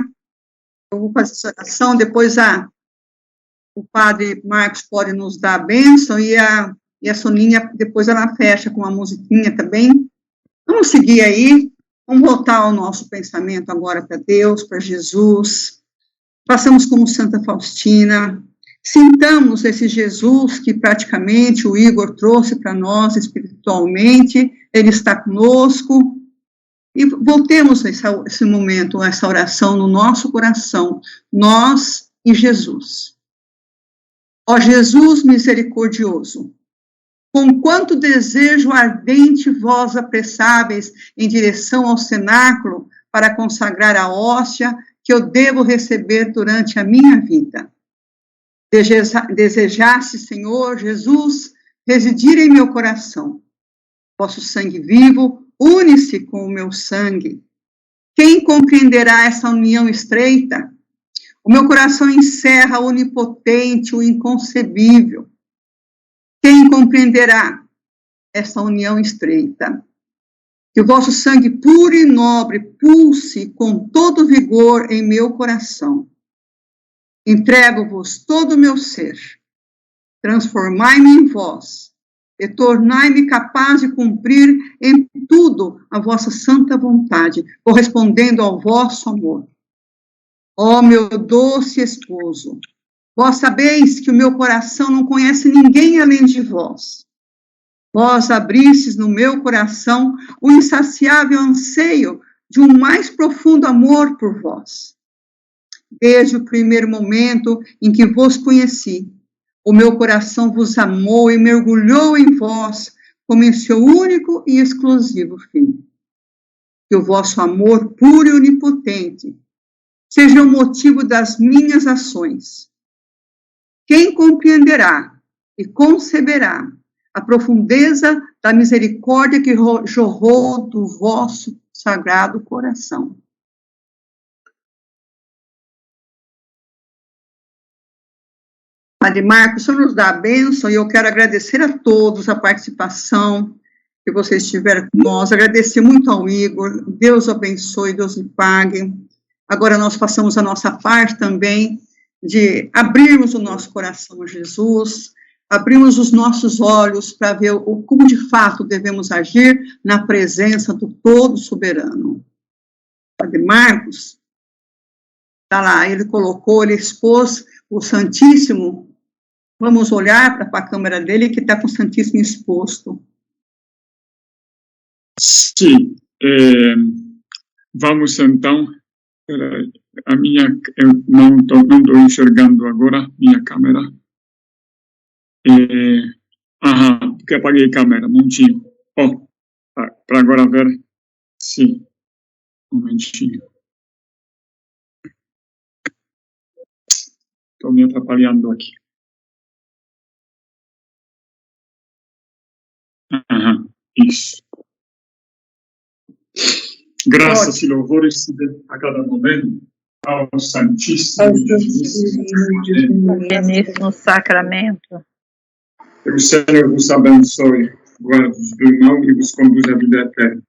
Eu vou fazer essa oração, depois o padre Marcos pode nos dar a bênção, e a Soninha, depois ela fecha com uma musiquinha também. Vamos seguir aí, vamos voltar ao nosso pensamento agora para Deus, para Jesus. Passamos como Santa Faustina. Sintamos esse Jesus que praticamente o Igor trouxe para nós espiritualmente, ele está conosco, e voltemos a esse momento, a essa oração no nosso coração, nós e Jesus. Ó Jesus misericordioso, com quanto desejo ardente vós apressáveis em direção ao cenáculo para consagrar a hóstia que eu devo receber durante a minha vida. Desejaste, Senhor Jesus, residir em meu coração. Vosso sangue vivo une-se com o meu sangue. Quem compreenderá essa união estreita? O meu coração encerra o onipotente, o inconcebível. Quem compreenderá essa união estreita? Que o vosso sangue puro e nobre pulse com todo vigor em meu coração. Entrego-vos todo o meu ser, transformai-me em vós, e tornai-me capaz de cumprir em tudo a vossa santa vontade, correspondendo ao vosso amor. Ó meu doce esposo, vós sabeis que o meu coração não conhece ninguém além de vós. Vós abristes no meu coração o insaciável anseio de um mais profundo amor por vós. Desde o primeiro momento em que vos conheci, o meu coração vos amou e mergulhou em vós como em seu único e exclusivo fim. Que o vosso amor puro e onipotente seja o motivo das minhas ações. Quem compreenderá e conceberá a profundeza da misericórdia que jorrou do vosso sagrado coração? Padre Marcos, o senhor nos dá a bênção, e eu quero agradecer a todos a participação que vocês tiveram com nós, agradecer muito ao Igor, Deus o abençoe, Deus lhe pague. Agora nós passamos a nossa parte também de abrirmos o nosso coração a Jesus, abrirmos os nossos olhos para ver como de fato devemos agir na presença do Todo-Soberano. Padre Marcos, está lá, ele expôs o Santíssimo. Vamos olhar para a câmera dele, que está com o Santíssimo exposto. Sim. Vamos, então, Peraí, eu não estou enxergando agora minha câmera. Porque apaguei a câmera, um momentinho. Para agora ver, sim, um momentinho. Estou me atrapalhando aqui. Isso. Graças e louvores se dê a cada momento ao Santíssimo Beníssimo Sacramento. Que o Senhor vos abençoe, guarde-vos do mal e vos conduz à vida eterna.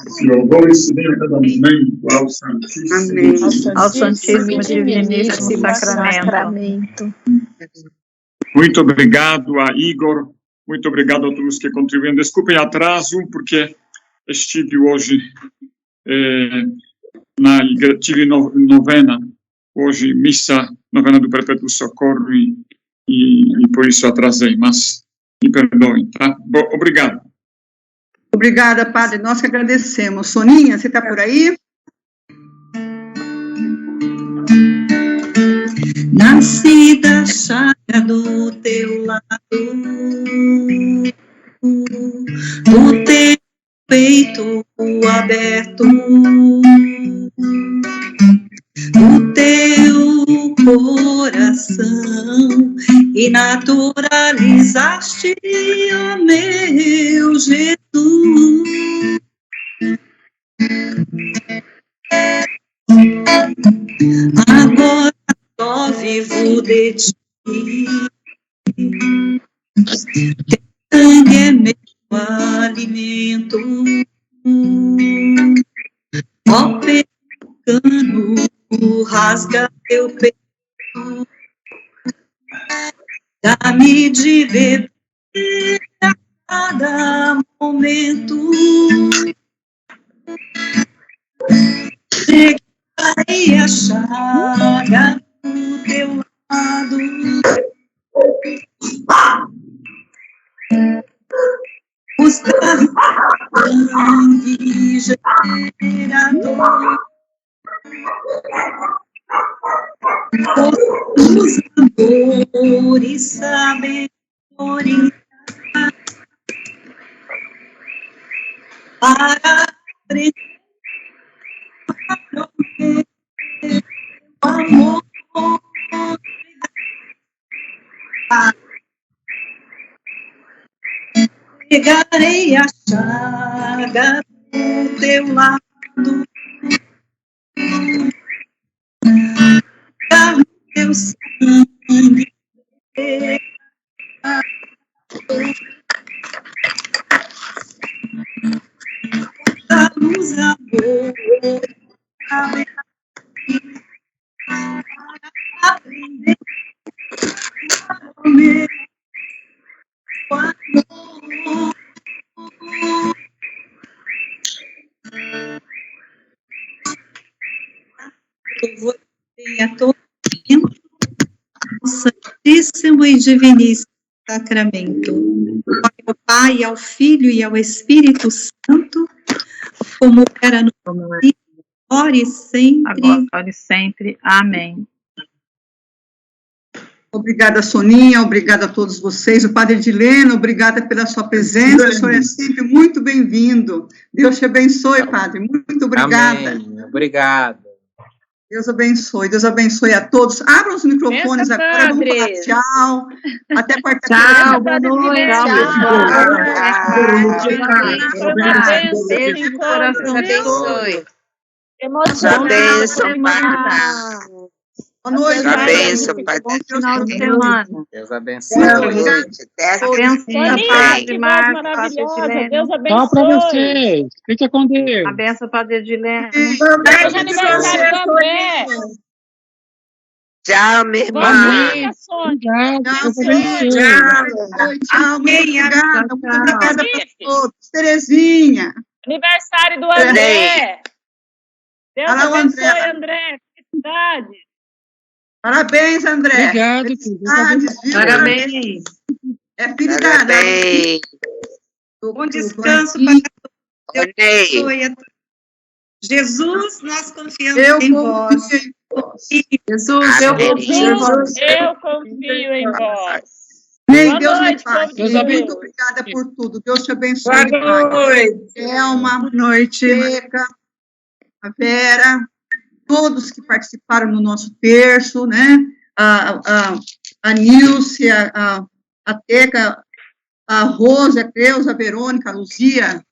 Se louvores se dê a cada momento ao Santíssimo Diviníssimo Sacramento. Muito obrigado a Igor, muito obrigado a todos que contribuíram. Desculpem atraso, porque estive hoje tive novena, hoje missa, novena do Perpétuo Socorro, e por isso atrasei, mas me perdoem, tá? Bom, obrigado. Obrigada, padre, nós que agradecemos. Soninha, você está por aí? Nasci da chaga do teu lado, do teu peito aberto, do teu coração, e naturalizaste, ó meu Jesus. Agora só vivo de ti, teu sangue é meu alimento, ó pecano, rasga teu peito, dá-me de beber a cada momento. Chegarei a chaga do teu lado, buscar sangue gerador, os amores, sabedoria, para aprender o amor. Pegarei a chaga do teu lado, dar teu sangue, da luz, amor, aprender a comer o amor. Louvor a todo tempo, ao Santíssimo e Diviníssimo Sacramento. Glória ao Pai, ao Filho e ao Espírito Santo, como era no princípio, agora e sempre. Agora e sempre. Amém. Obrigada, Soninha, obrigada a todos vocês. O padre Edileno, obrigada pela sua presença, o senhor é sempre muito bem-vindo. Deus te abençoe, padre, muito obrigada. Amém, obrigado. Deus abençoe a todos. Abram os microfones agora, vamos falar tchau. Até quarta-feira. Tchau, boa noite. Deus abençoe. Emoção. Boa noite. Deus abençoe, Pai. Bom final de semana. Deus abençoe. Abençoe, Padre Marcos, Padre Edilene. Deus abençoe. Tchau pra vocês. Fica com Deus. A benção, Padre Edilene. Hoje é aniversário do André. Tchau, minha irmã. Obrigada a todos. Terezinha. Aniversário do André. Deus abençoe, André. Felicidade. Parabéns, André. Obrigado. Felicidades, viu? Parabéns. É filho da... Parabéns. Bom descanso para todos. Deus abençoe a todos. Jesus, nós confiamos Eu em vós. confio em vós. Jesus, eu Amém. confio em vós. Jesus, eu confio em vós. Amém. Boa Deus noite, me Pai. confio. Muito obrigada por tudo. Deus te abençoe, Boa Pai. noite. Thelma, Boa noite. Teca, a Vera, todos que participaram no nosso terço, né? A Nilce, a Teca, a Rosa, a Creuza, a Verônica, a Luzia.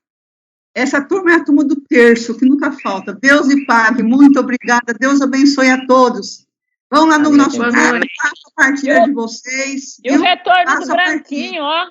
Essa turma é a turma do terço, que nunca falta. Deus lhe pague, muito obrigada. Deus abençoe a todos. Vão lá no Amém. nosso grupo, Boa noite. faça a partilha de vocês. E o viu? retorno do Faça a partilha. branquinho, ó.